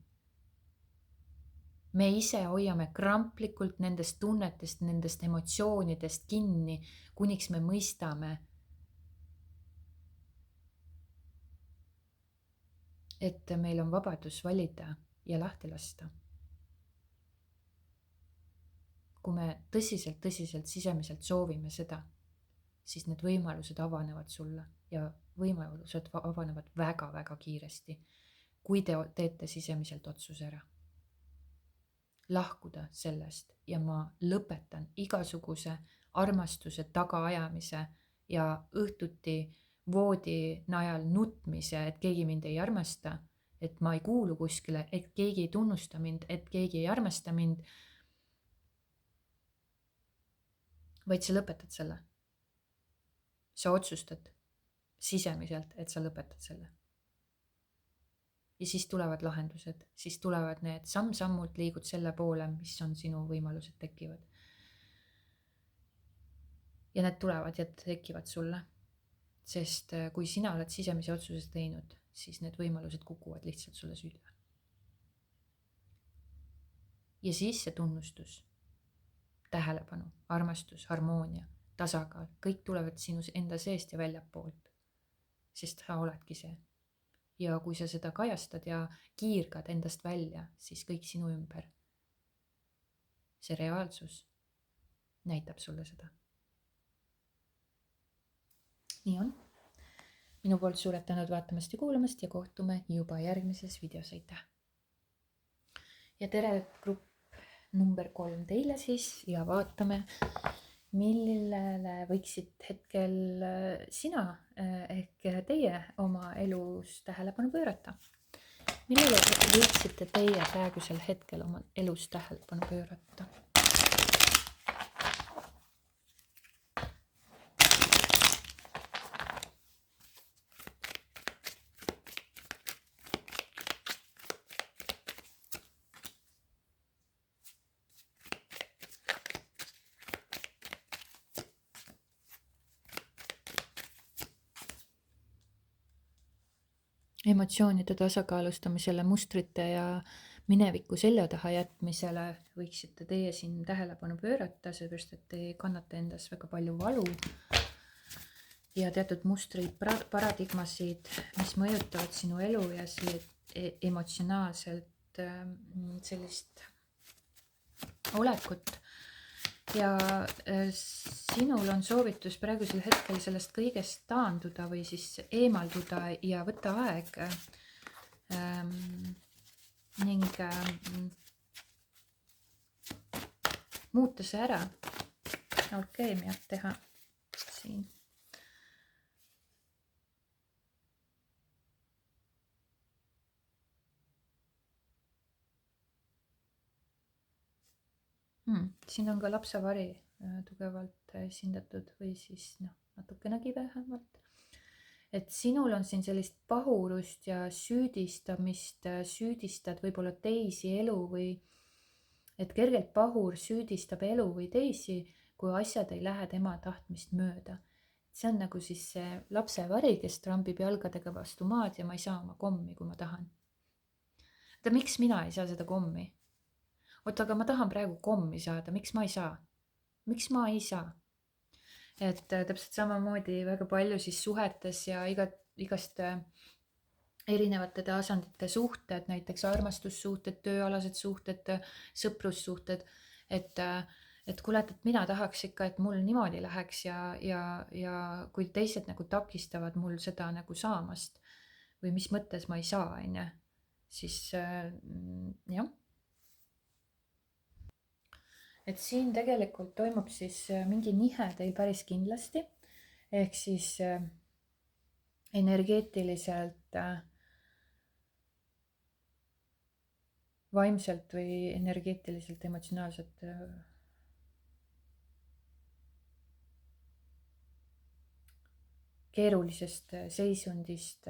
me ise hoiame kramplikult nendest tunnetest, nendest emotsioonidest kinni, kuniks me mõistame, et meil on vabadus valida ja lahti lasta. kui me tõsiselt sisemiselt soovime seda, siis need võimalused avanevad sulle ja võimalused avanevad väga-väga kiiresti, kui te teete sisemiselt otsuse ära. lahkuda sellest ja ma lõpetan igasuguse armastuse tagaajamise ja õhtuti voodi najal nutmise, et keegi mind ei armasta, et ma ei kuulu kuskile, et keegi ei tunnusta mind, et keegi ei armasta mind. vaid sa lõpetad selle. sa otsustad sisemiselt, et sa lõpetad selle. ja siis tulevad lahendused, siis tulevad need samm-sammult liigud selle poole, mis on sinu võimalused tekivad. ja need tulevad ja tekivad sulle. sest kui sina oled sisemise otsuse teinud, siis need võimalused kukuvad lihtsalt sulle sülle. ja siis see tunnustus, tähelepanu, armastus, harmoonia, tasakaal, kõik tulevad sinu enda seest ja väljapoolt. sest sa oledki see. ja kui sa seda kajastad ja kiirgad endast välja, siis kõik sinu ümber, see reaalsus näitab sulle seda. nii on. minu poolt suured tänud vaatamast ja kuulamast ja kohtume juba järgmises videos, aitäh. ja tere grupp number 3 teile siis ja vaatame, millele võiksid hetkel sina ehk teie oma elus tähelepanu pöörata. millele võiksite teie praegusel hetkel oma elus tähelepanu pöörata? emotsioonide tasakaalustamisele, mustrite ja mineviku selja taha jätmisele võiksite teie siin tähelepanu pöörata, seepärast et te kannate endas väga palju valu ja teatud mustreid, paradigmasid, mis mõjutavad sinu elu ja emotsionaalselt sellist olekut. ja sinul on soovitus praegusel hetkel sellest kõigest taanduda või siis eemalduda ja võtta aeg ning muuta see ära, alkeemiat teha siin. Siin on ka lapsevari tugevalt esindatud või siis noh, natukenegi vähemalt. et sinul on siin sellist pahurust ja süüdistamist, süüdistad võib-olla teisi elu või et kergelt pahur süüdistab elu või teisi, kui asjad ei lähe tema tahtmist mööda. See on nagu siis see lapsevari, kes trambib jalgadega vastu maad ja ma ei saa oma kommi, kui ma tahan. oota, miks mina ei saa seda kommi? oota, aga ma tahan praegu kommi saada, miks ma ei saa? miks ma ei saa? et täpselt samamoodi väga palju siis suhetes ja igast erinevate tasandite suhted, näiteks armastussuhted, tööalased suhted, sõprussuhted, et et kuule, et mina tahaks ikka, et mul niimoodi läheks ja kui teised nagu takistavad mul seda nagu saamast või mis mõttes ma ei saa, on ju, siis jah. et siin tegelikult toimub siis mingi nihe teil päris kindlasti, ehk siis energeetiliselt, vaimselt või energeetiliselt, emotsionaalselt keerulisest seisundist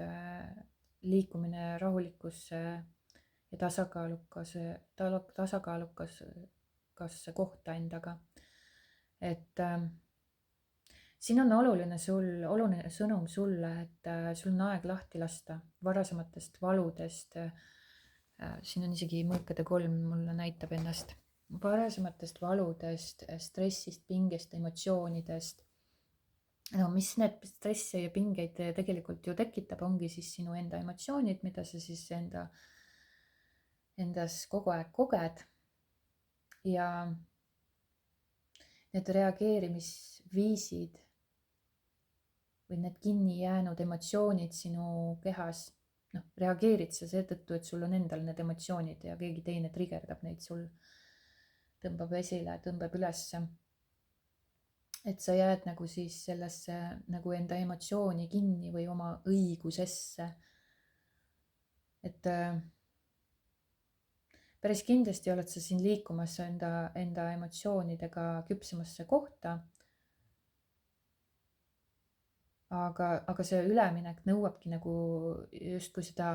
liikumine rahulikusse ja tasakaalukas kohta endaga. et siin on oluline sõnum sulle, et sul on aeg lahti lasta varasematest valudest. siin on isegi mõõkade 3 mulle näitab ennast. varasematest valudest, stressist, pingest, emotsioonidest. no mis need stressi ja pingeid tegelikult ju tekitab, ongi siis sinu enda emotsioonid, mida sa siis endas kogu aeg koged. ja need reageerimisviisid või need kinni jäänud emotsioonid sinu kehas, noh, reageerid sa seetõttu, et sul on endal need emotsioonid ja keegi teine trigerdab neid sul, tõmbab esile, tõmbab ülesse. et sa jääd nagu siis sellesse nagu enda emotsiooni kinni või oma õigusesse. et päris kindlasti oled sa siin liikumas enda emotsioonidega küpsemasse kohta. aga see üleminek nõuabki nagu justkui seda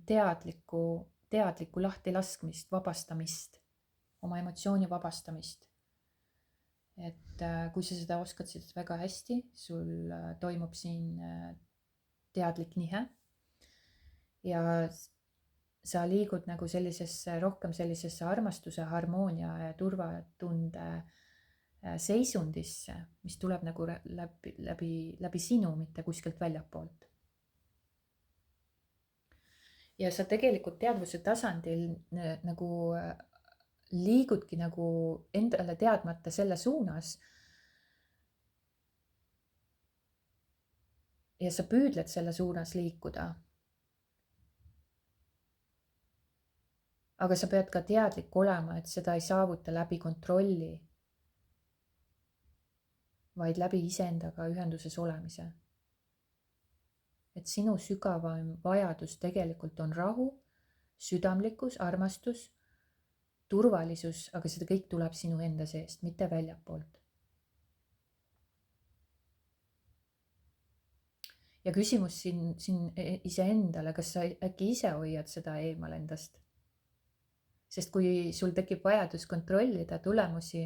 teadlikku lahtilaskmist, vabastamist, oma emotsiooni vabastamist. et kui sa seda oskad siis väga hästi, sul toimub siin teadlik nihe ja sa liigud nagu rohkem sellisesse armastuse, harmoonia ja turvatunde seisundisse, mis tuleb nagu läbi sinu, mitte kuskilt väljapoolt. ja sa tegelikult teadvuse tasandil nagu liigudki nagu endale teadmata selle suunas. ja sa püüdled selle suunas liikuda. aga sa pead ka teadlik olema, et seda ei saavuta läbi kontrolli, vaid läbi iseendaga ühenduses olemise. et sinu sügavam vajadus tegelikult on rahu, südamlikkus, armastus, turvalisus, aga seda kõik tuleb sinu enda seest, mitte väljapoolt. ja küsimus siin iseendale, kas sa äkki ise hoiad seda eemal endast? sest kui sul tekib vajadus kontrollida tulemusi,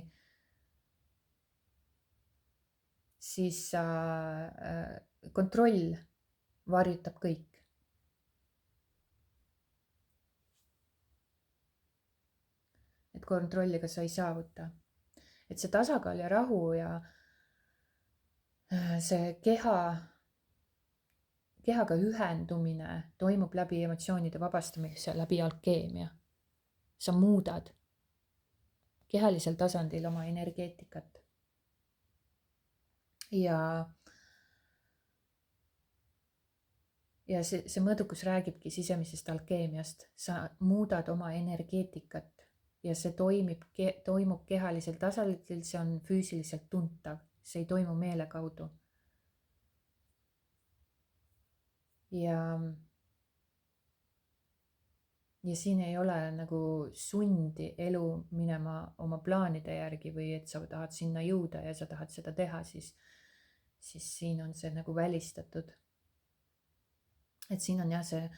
siis kontroll varjutab kõik. et kontrolliga sa ei saavuta. et see tasakaal ja rahu ja see kehaga ühendumine toimub läbi emotsioonide vabastamise, läbi alkeemia. sa muudad kehalisel tasandil oma energeetikat. ja see mõõdukus räägibki sisemisest alkeemiast. sa muudad oma energeetikat ja see toimub kehalisel tasandil, see on füüsiliselt tuntav, see ei toimu meele kaudu. ja siin ei ole nagu sundi elu minema oma plaanide järgi või et sa tahad sinna jõuda ja sa tahad seda teha, siis siin on see nagu välistatud. et siin on jah see,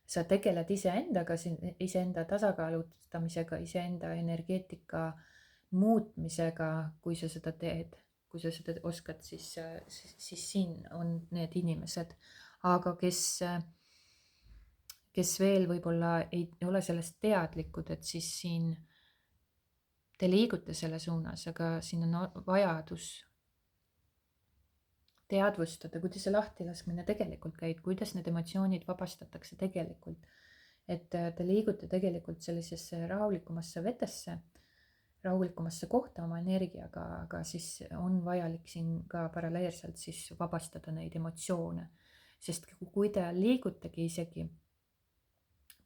sa tegeled iseendaga, iseenda tasakaalustamisega, iseenda energeetika muutmisega, kui sa seda teed, kui sa seda oskad, siis siin on need inimesed, aga kes veel võib-olla ei ole sellest teadlikud, et siis siin te liigute selle suunas, aga siin on vajadus teadvustada, kuidas see lahtilaskmine tegelikult käib, kuidas need emotsioonid vabastatakse tegelikult. Et te liigute tegelikult sellisesse rahulikumasse vetesse, rahulikumasse kohta oma energiaga, aga siis on vajalik siin ka paralleelselt siis vabastada neid emotsioone. Sest kui te liigutegi isegi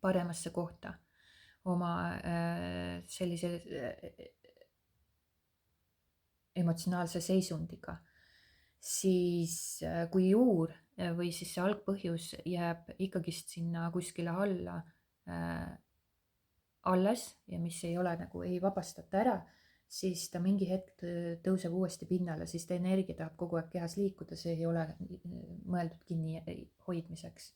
paremasse kohta oma sellise emotsionaalse seisundiga, siis kui juur või siis see algpõhjus jääb ikkagist sinna kuskile alla alles ja mis ei ole nagu ei vabastata ära, siis ta mingi hetk tõuseb uuesti pinnale, siis ta energia tahab kogu aeg kehas liikuda, see ei ole mõeldud kinni hoidmiseks.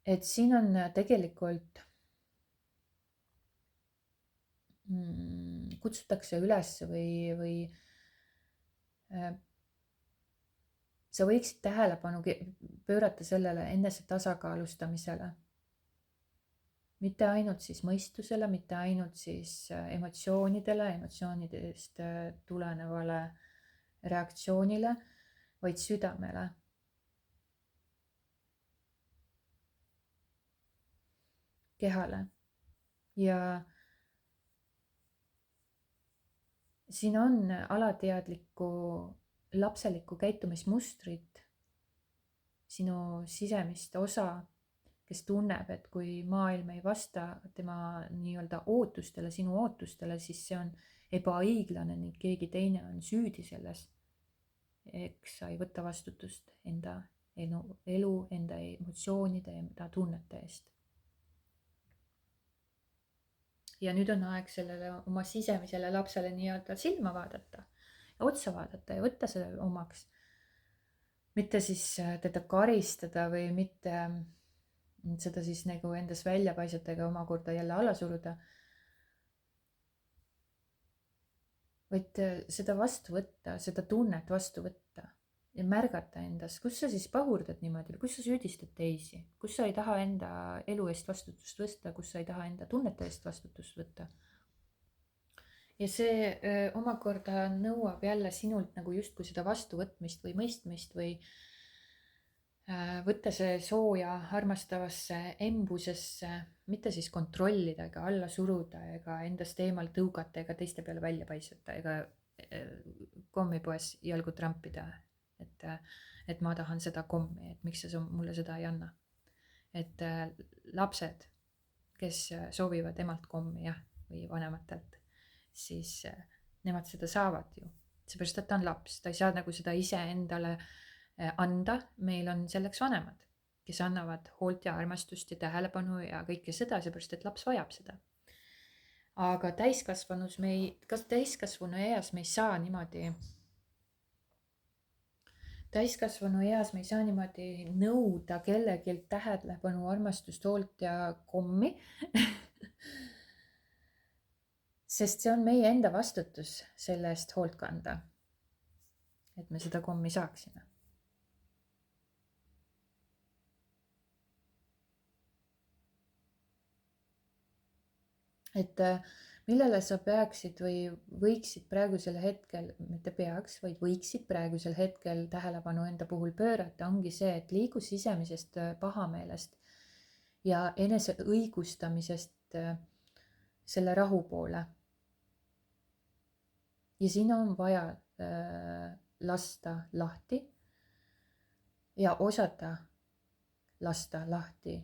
Et siin on tegelikult kutsutakse üles või sa võiksid tähelepanu pöörata sellele enese tasakaalustamisele. Mitte ainult siis mõistusele, mitte ainult siis emotsioonidele, emotsioonidest tulenevale reaktsioonile, vaid südamele. Kehale. Ja siin on alateadlikku lapselikku käitumismustrit, sinu sisemist osa, kes tunneb, et kui maailm ei vasta tema nii-öelda ootustele, sinu ootustele, siis see on ebaõiglane ning keegi teine on süüdi selles. Eks sa ei võta vastutust enda elu, enda emotsioonide ja enda tunnete eest. Ja nüüd on aeg sellele oma sisemisele lapsele nii-öelda silma vaadata, otsa vaadata ja võtta selle omaks. Mitte siis teda karistada või mitte seda siis nagu endas välja paisata ega omakorda jälle alla suruda. Vaid seda vastu võtta, seda tunnet vastu võtta ja märgata endas, kus sa siis pahurdad niimoodi, kus sa süüdistad teisi, kus sa ei taha enda elu eest vastutust võtta, kus sa ei taha enda tunnete eest vastutust võtta. Ja see omakorda nõuab jälle sinult nagu justkui seda vastuvõtmist või mõistmist või võtta see sooja armastavasse embusesse, mitte siis kontrollida ega alla suruda ega endast eemal tõugata ega teiste peale välja paisata ega kommipoes jalgu trampida. Et ma tahan seda kommi, et miks sa mulle seda ei anna. Et lapsed, kes soovivad emalt kommi jah, või vanematelt, siis nemad seda saavad ju. Seepärast, et ta on laps, ta ei saa nagu seda ise endale anda, meil on selleks vanemad, kes annavad hoolt ja armastust ja tähelepanu ja kõike seda, seepärast, et laps vajab seda. Aga täiskasvanu eas me ei saa niimoodi nõuda kellegilt tähelepanu, armastust, hoolt ja kommi. Sest see on meie enda vastutus selle eest hoolt kanda, et me seda kommi saaksime. Et millele sa peaksid või võiksid praegusel hetkel, mitte peaks, vaid võiksid praegusel hetkel tähelepanu enda puhul pöörata, ongi see, et liigu sisemisest pahameelest ja enese õigustamisest selle rahu poole. Ja siin on vaja lasta lahti ja osata lasta lahti,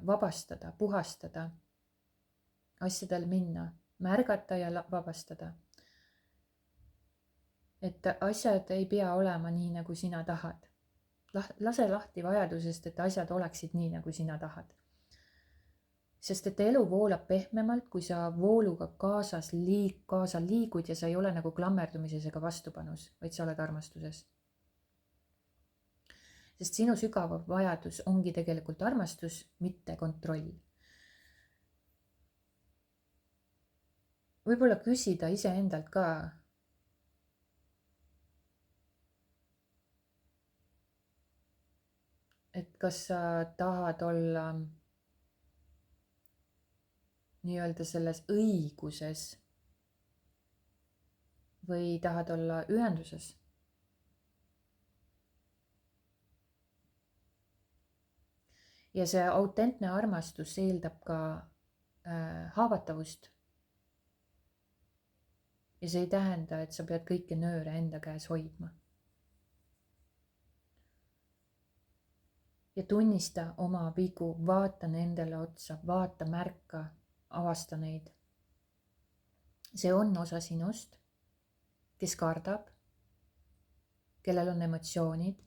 vabastada, puhastada, asjadel minna, märgata ja vabastada. Et asjad ei pea olema nii, nagu sina tahad. Lase lahti vajadusest, et asjad oleksid nii, nagu sina tahad. Sest et elu voolab pehmemalt, kui sa vooluga kaasa liigud ja sa ei ole nagu klammerdumises ega vastupanus, vaid sa oled armastuses. sest sinu sügav vajadus ongi tegelikult armastus, mitte kontroll. Võib-olla küsida iseendalt ka, et kas sa tahad olla nii-öelda selles õiguses või tahad olla ühenduses. Ja see autentne armastus eeldab ka haavatavust. Ja see ei tähenda, et sa pead kõiki nööre enda käes hoidma. Ja tunnista oma vigu, vaata nendele otsa, vaata, märka, avasta neid. See on osa sinust, kes kardab, kellel on emotsioonid,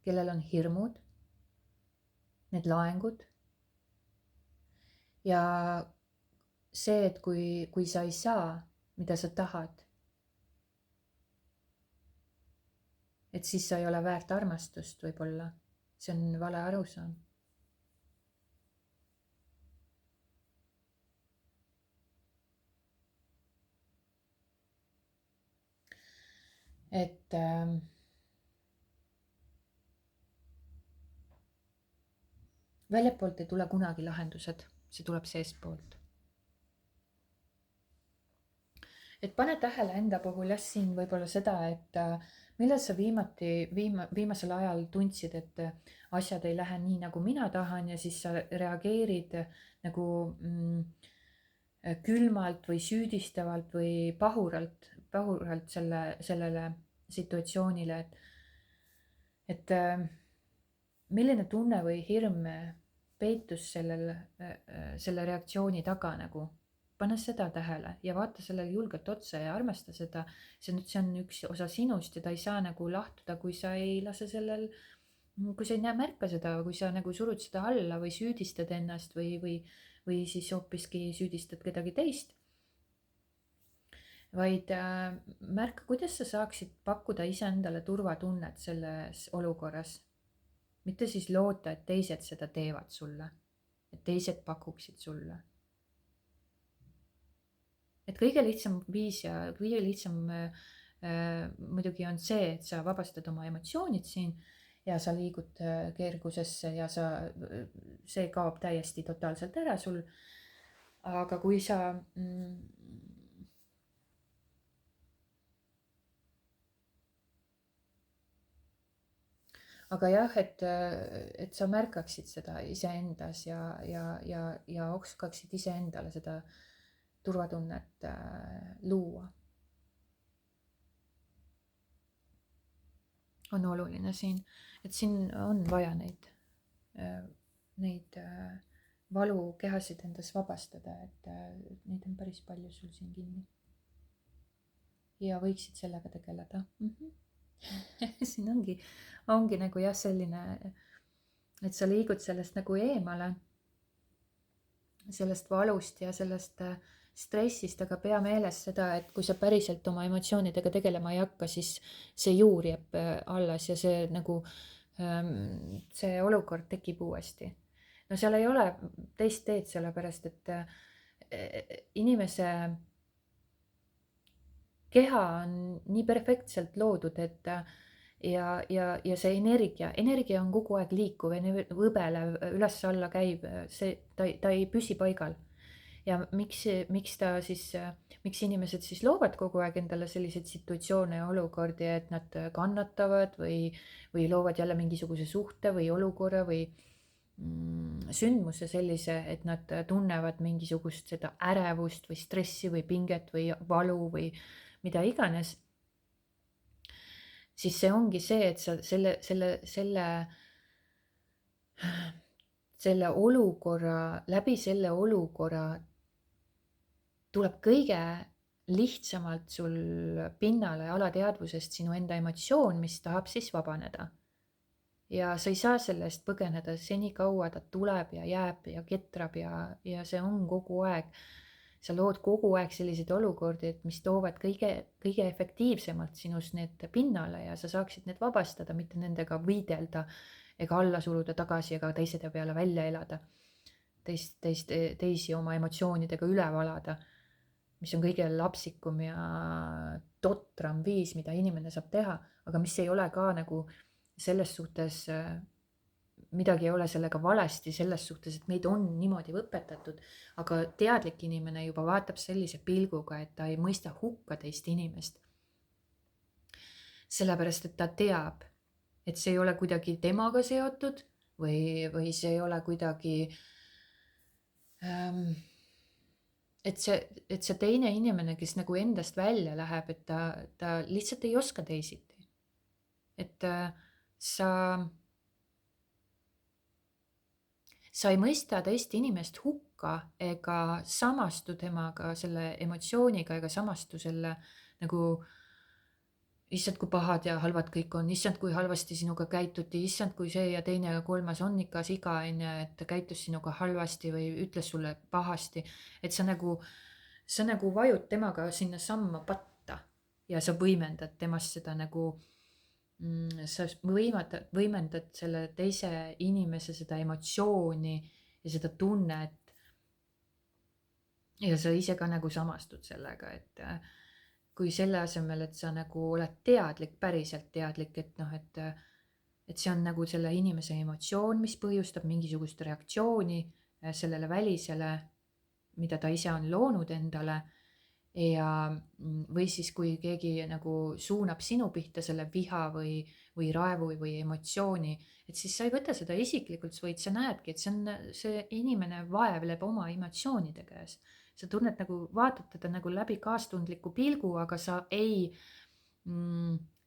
kellel on hirmud, need laengud. Ja see, et kui sa ei saa, mida sa tahad, et siis sa ei ole väärt armastust võib-olla. See on vale arusaam. Et väljapoolt ei tule kunagi lahendused, see tuleb seestpoolt. Et pane tähele enda puhul jah siin võib-olla seda, et millal sa viimasel ajal tundsid, et asjad ei lähe nii, nagu mina tahan ja siis sa reageerid nagu külmalt või süüdistavalt või pahuralt sellele situatsioonile, et milline tunne või hirm peitus selle reaktsiooni taga nagu. Pane seda tähele ja vaata sellele julgelt otsa ja armasta seda. See on üks osa sinust ja ta ei saa nagu lahtuda, kui sa ei lase kui sa ei märka seda, kui sa nagu surud seda alla või süüdistad ennast või siis hoopiski süüdistad kedagi teist. Vaid märka, kuidas sa saaksid pakkuda iseendale turvatunnet selles olukorras. Mitte siis loota, et teised seda teevad sulle, et teised pakuksid sulle. Et kõige lihtsam viis ja kõige lihtsam muidugi on see, et sa vabastad oma emotsioonid siin ja sa liigud kergusesse ja see kaob täiesti totaalselt ära sul. Aga kui sa aga jah, et sa märkaksid seda iseendas ja oskaksid iseendale seda turvatunnet luua. On oluline siin, et siin on vaja neid valukehasid endas vabastada, et neid on päris palju sul siin kinni. Ja võiksid sellega tegeleda. Siin ongi nagu jah selline, et sa liigud sellest nagu eemale, sellest valust ja sellest stressist, aga pea meeles seda, et kui sa päriselt oma emotsioonidega tegelema ei hakka, siis see juur jääb alles ja see nagu see olukord tekib uuesti. No seal ei ole teist teed, sellepärast et inimese keha on nii perfektselt loodud, et ja see energia on kogu aeg liikuv, võbelev, üles-alla käiv, ta ei püsi paigal. Ja miks inimesed siis loovad kogu aeg endale selliseid situatsioone ja olukordi, et nad kannatavad või loovad jälle mingisuguse suhte või olukorra või sündmuse sellise, et nad tunnevad mingisugust seda ärevust või stressi või pinget või valu või mida iganes. Siis see ongi see, et sa selle olukorra, läbi selle olukorra tuleb kõige lihtsamalt sul pinnale alateadvusest sinu enda emotsioon, mis tahab siis vabaneda. Ja sa ei saa sellest põgeneda, senikaua ta tuleb ja jääb ja ketrab ja see on kogu aeg sa lood kogu aeg selliseid olukordi, et mis toovad kõige efektiivsemalt sinust need pinnale ja sa saaksid need vabastada, mitte nendega võidelda ega alla suruda tagasi ega teisede peale välja elada. Teisi oma emotsioonidega üle valada, mis on kõige lapsikum ja totram viis, mida inimene saab teha, aga mis ei ole ka nagu selles suhtes, midagi ei ole sellega valesti selles suhtes, et meid on niimoodi õpetatud, aga teadlik inimene juba vaatab sellise pilguga, et ta ei mõista hukka teist inimest. Sellepärast, et ta teab, et see ei ole kuidagi temaga seotud või see ei ole kuidagi et see teine inimene, kes nagu endast välja läheb, et ta lihtsalt ei oska teisiti. Et sa ei mõista teist inimest hukka ega samastu temaga selle emotsiooniga ega samastu selle nagu issand, kui pahad ja halvad kõik on, issand, kui halvasti sinuga käituti, issand, kui see ja teine ja kolmas on ikka siga, onju, et ta käitus sinuga halvasti või ütles sulle pahasti. Et sa nagu vajud temaga sinna samma patta ja sa võimendad temast seda nagu, sa võimendad selle teise inimese seda emotsiooni ja seda tunnet. Ja sa ise ka nagu samastud sellega, et kui selle asemel, et sa nagu oled teadlik, päriselt teadlik, et noh, et see on nagu selle inimese emotsioon, mis põhjustab mingisugust reaktsiooni sellele välisele, mida ta ise on loonud endale. Ja või siis, kui keegi nagu suunab sinu pihta selle viha või raevu või emotsiooni, et siis sa ei võta seda isiklikult, vaid sa näedki, et see inimene vaevleb oma emotsioonide käes. Sa tunned nagu, vaatad teda nagu läbi kaastundliku pilgu, aga sa ei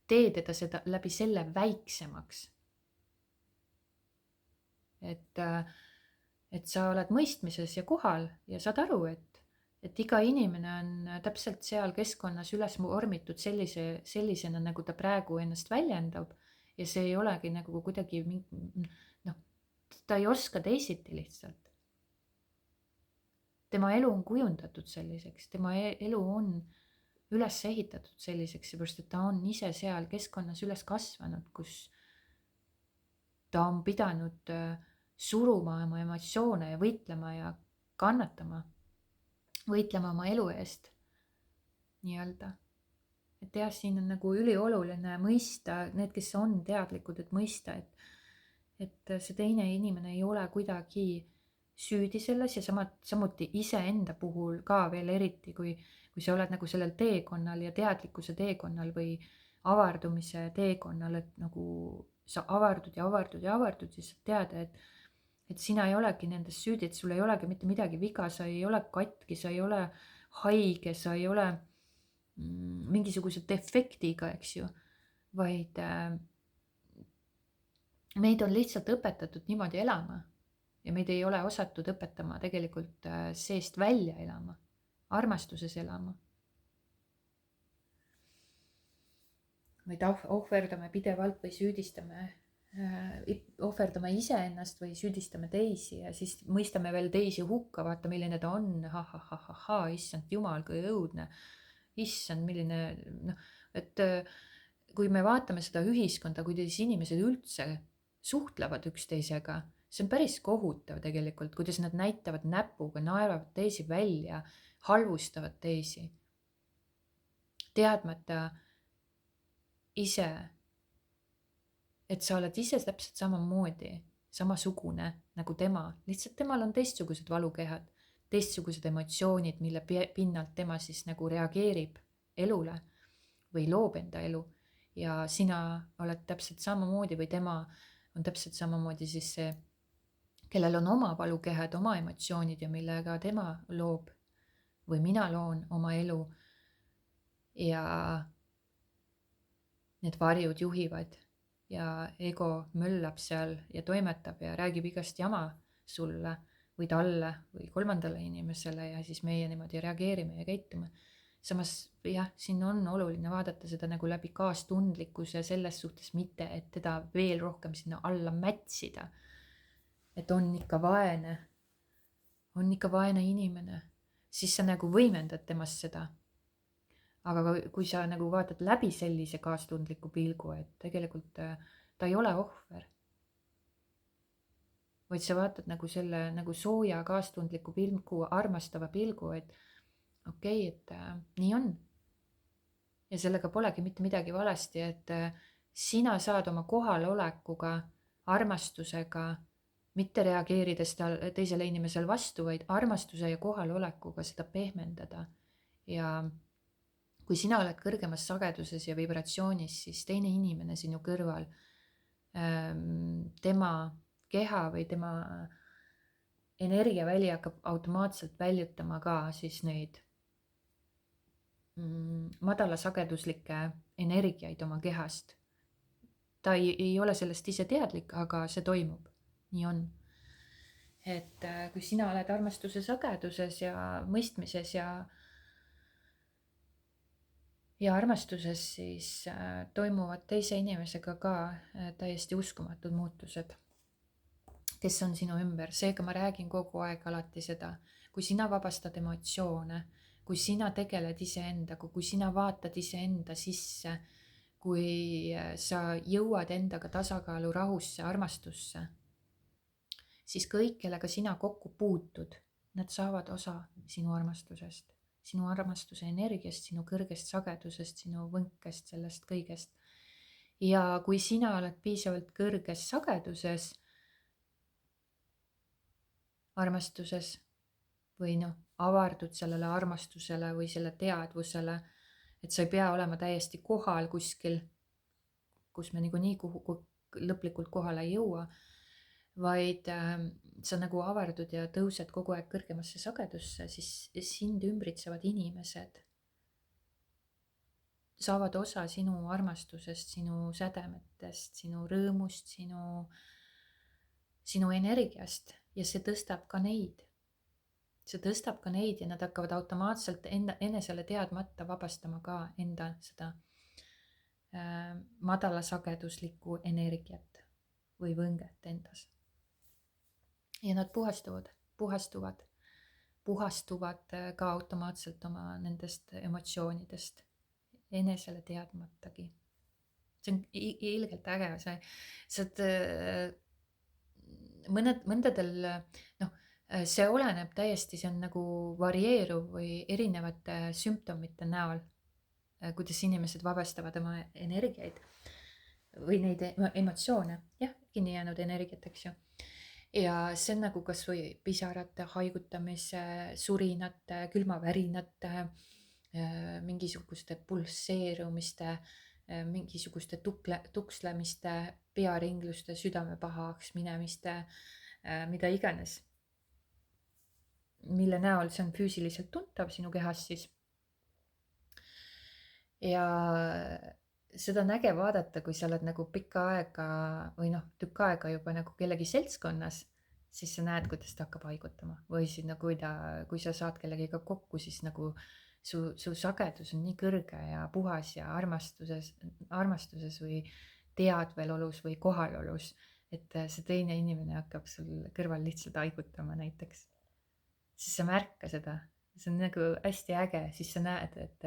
tee teda seda läbi selle väiksemaks. Et sa oled mõistmises ja kohal ja saad aru, et iga inimene on täpselt seal keskkonnas üles vormitud sellisena, nagu ta praegu ennast väljendab. Ja see ei olegi nagu kuidagi, noh, ta ei oska teisiti lihtsalt. Tema elu on kujundatud selliseks, tema elu on üles ehitatud selliseks, seepärast et ta on ise seal keskkonnas üles kasvanud, kus ta on pidanud suruma oma emotsioone ja võitlema ja kannatama, võitlema oma elu eest nii-öelda. Et jah, siin on nagu ülioluline mõista, need, kes on teadlikud, et mõista, et see teine inimene ei ole kuidagi süüdi selles ja samuti iseenda puhul ka veel eriti, kui sa oled nagu sellel teekonnal ja teadlikkuse teekonnal või avardumise teekonnal, et nagu sa avardud ja siis tead, et sina ei olegi nendes süüdi, et sul ei olegi mitte midagi viga, sa ei ole katki, sa ei ole haige, sa ei ole mingisuguse defektiga, eks ju, vaid meid on lihtsalt õpetatud niimoodi elama. Ja meid ei ole osatud õpetama tegelikult seest välja elama, armastuses elama. Või ohverdame pidevalt või süüdistame, ohverdame iseennast või süüdistame teisi ja siis mõistame veel teisi hukka, vaata milline ta on, issand jumal, kui õudne, issand milline, noh, et kui me vaatame seda ühiskonda, kuidas inimesed üldse suhtlevad üksteisega, see on päris kohutav tegelikult, kuidas nad näitavad näpuga, naeravad teisi välja, halvustavad teisi. Teadmata ise, et sa oled ise täpselt samamoodi, samasugune nagu tema, lihtsalt temal on teistsugused valukehad, teistsugused emotsioonid, mille pinnalt tema siis nagu reageerib elule või loob enda elu. Ja sina oled täpselt samamoodi või tema on täpselt samamoodi siis see, kellel on oma valukehad, oma emotsioonid ja millega tema loob või mina loon oma elu ja need varjud juhivad ja ego möllab seal ja toimetab ja räägib igast jama sulle või talle või kolmandale inimesele ja siis meie niimoodi reageerime ja käitume. Samas jah, siin on oluline vaadata seda nagu läbi kaastundlikkuse selles suhtes mitte, et teda veel rohkem sinna alla mätsida. Et on ikka vaene inimene. siis sa nagu võimendad temast seda. Aga kui sa nagu vaatad läbi sellise kaastundliku pilgu, et tegelikult ta ei ole ohver, vaid sa vaatad nagu selle nagu sooja kaastundliku pilgu, armastava pilgu, et okei, et nii on. Ja sellega polegi mitte midagi valesti, et sina saad oma kohalolekuga, armastusega, mitte reageerides teisele inimesele vastu, vaid armastuse ja kohalolekuga seda pehmendada. Ja kui sina oled kõrgemas sageduses ja vibratsioonis, siis teine inimene sinu kõrval, tema keha või tema energiaväli hakkab automaatselt väljutama ka siis neid madalasageduslikke energiaid oma kehast. Ta ei ole sellest ise teadlik, aga see toimub. Nii on. Et kui sina oled armastuse sageduses ja mõistmises ja armastuses, siis toimuvad teise inimesega ka täiesti uskumatud muutused, kes on sinu ümber. Seega ma räägin kogu aeg alati seda, kui sina vabastad emotsioone, kui sina tegeled iseendaga, kui sina vaatad iseenda sisse, kui sa jõuad endaga tasakaalu, rahusse, armastusse, siis kõik, kellega sina kokku puutud, nad saavad osa sinu armastusest, sinu armastuse energiast, sinu kõrgest sagedusest, sinu võnkest, sellest kõigest. Ja kui sina oled piisavalt kõrges sageduses, armastuses või avardud sellele armastusele või selle teadvusele, et sa ei pea olema täiesti kohal kuskil, kus me niikuinii lõplikult kohale ei jõua, vaid sa nagu avardud ja tõused kogu aeg kõrgemasse sagedusse, siis sind ümbritsevad inimesed saavad osa sinu armastusest, sinu sädemetest, sinu rõõmust, sinu energiast ja see tõstab ka neid. See tõstab ka neid ja nad hakkavad automaatselt enesele teadmata vabastama ka enda seda madalasageduslikku energiat või võnget endas. Ja nad puhastuvad ka automaatselt oma nendest emotsioonidest enesele teadmatagi. See on ilgelt äge, saad mõndadel, see oleneb täiesti, see on nagu varieeruv või erinevate sümptomite näol, kuidas inimesed vabastavad oma energiaid või neid emotsioone, kinni jäänud energiat, eks ju. Ja see on nagu kas või pisarate, haigutamise, surinate, külmavärinate, mingisuguste pulseerumiste, mingisuguste tukslemiste, pearingluste, südame pahaks minemiste, mida iganes, mille näol see on füüsiliselt tuntav sinu kehas siis. Ja seda on äge vaadata, kui sa oled nagu pikka aega või tükk aega juba nagu kellegi seltskonnas, siis sa näed, kuidas ta hakkab haigutama või siis kui sa saad kellegiga kokku, siis nagu su sagedus on nii kõrge ja puhas ja armastuses või teadvelolus või kohalolus, et see teine inimene hakkab sul kõrval lihtsalt haigutama näiteks. Siis sa märka seda, see on nagu hästi äge, siis sa näed, et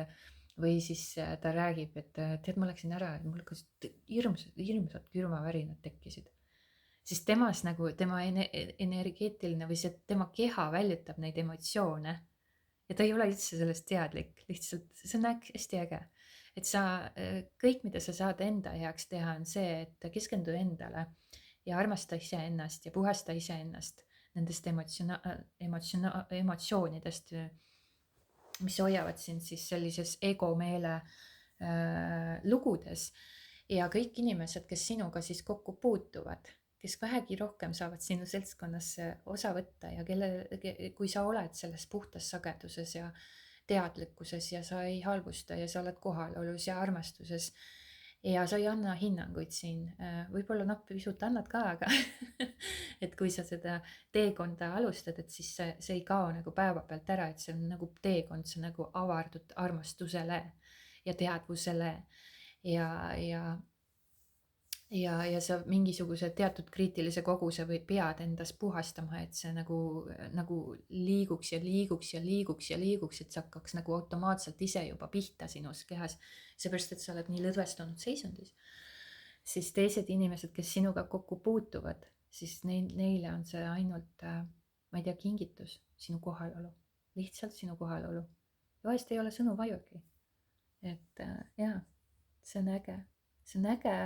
või siis ta räägib, et tead, ma läksin ära, et mul hirmsad külmavärinad tekkisid. Siis temas nagu tema energeetiline või see tema keha väljutab neid emotsioone ja ta ei ole üldse sellest teadlik, lihtsalt see on hästi äge. Et sa, kõik, mida sa saad enda heaks teha, on see, et keskendu endale ja armasta iseennast ja puhasta iseennast nendest emotsioonidest, mis hoiavad sind siis sellises egomeele lugudes. Ja kõik inimesed, kes sinuga siis kokku puutuvad, kes vähegi rohkem saavad sinu seltskonnas osa võtta ja kui sa oled selles puhtas sageduses ja teadlikkuses ja sa ei halvusta ja sa oled kohalolus ja armastuses ja sa ei anna hinnanguid siin, võib-olla pisut annad ka, aga et kui sa seda teekonda alustad, et siis see ei kao nagu päeva pealt ära, et see on nagu teekond, see on nagu avardud armastusele ja teadvusele ja ja sa mingisuguse teatud kriitilise koguse või pead endas puhastama, et see nagu liiguks ja liiguks ja liiguks ja liiguks, et see hakkaks nagu automaatselt ise juba pihta sinus kehas. seepärast, et sa oled nii lõdvestunud seisundis. Siis teised inimesed, kes sinuga kokku puutuvad, siis neile on see ainult, ma ei tea, kingitus, sinu kohalolu, lihtsalt sinu kohalolu. ja vahest ei ole sõnu vajugi. et jaa, see on äge, see on äge.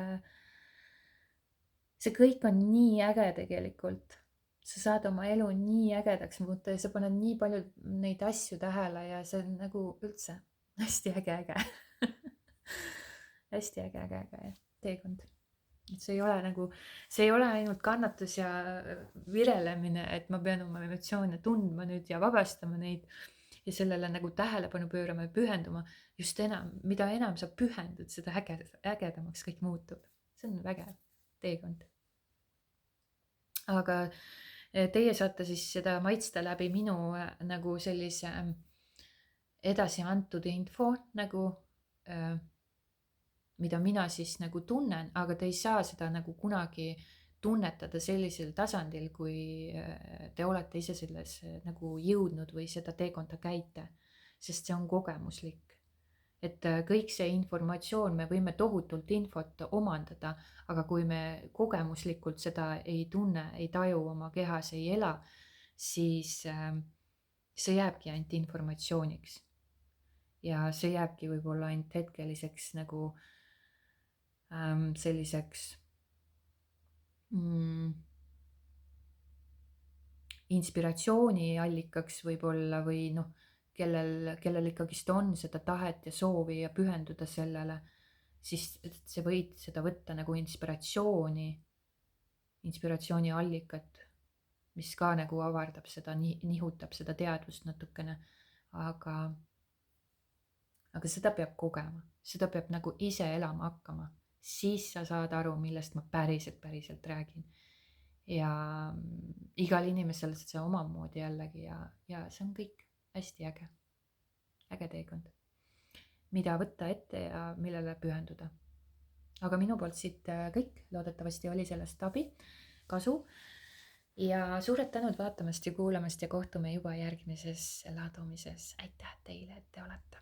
See kõik on nii äge tegelikult. Sa saad oma elu nii ägedaks muuta ja sa paned nii palju neid asju tähele ja see on nagu üldse hästi äge. hästi äge teekond. Et see ei ole nagu, see ei ole ainult kannatus ja virelemine, et ma pean oma emotsioone tundma nüüd ja vabastama neid ja sellele nagu tähelepanu pöörama ja pühenduma. Just enam, mida enam sa pühendud, seda ägedamaks kõik muutub. See on vägev teekond. Aga teie saate siis seda maitsta läbi minu nagu sellise edasi antud info nagu, mida mina siis nagu tunnen, aga te ei saa seda nagu kunagi tunnetada sellisel tasandil, kui te olete ise selles nagu jõudnud või seda teekonda käite, sest see on kogemuslik. Et kõik see informatsioon, me võime tohutult infot omandada, aga kui me kogemuslikult seda ei tunne, ei taju oma kehas, ei ela, siis see jääbki ainult informatsiooniks. Ja see jääbki võib-olla ainult hetkeliseks nagu selliseks inspiratsiooniallikaks võib-olla või noh, kellel ikkagist on seda tahet ja soovi ja pühenduda sellele, siis sa võid seda võtta nagu inspiratsiooniallikat, mis ka nagu avardab seda, nihutab seda teadvust natukene, aga seda peab kogema, seda peab nagu ise elama hakkama, siis sa saad aru, millest ma päriselt räägin. Ja igal inimesel see omamoodi jällegi ja see on kõik hästi äge teekond, mida võtta ette ja millele pühenduda. Aga minu poolt siit kõik, loodetavasti oli sellest abi, kasu ja suured tänud vaatamast ja kuulamast ja kohtume juba järgmises ladumises. Aitäh teile, et te olete.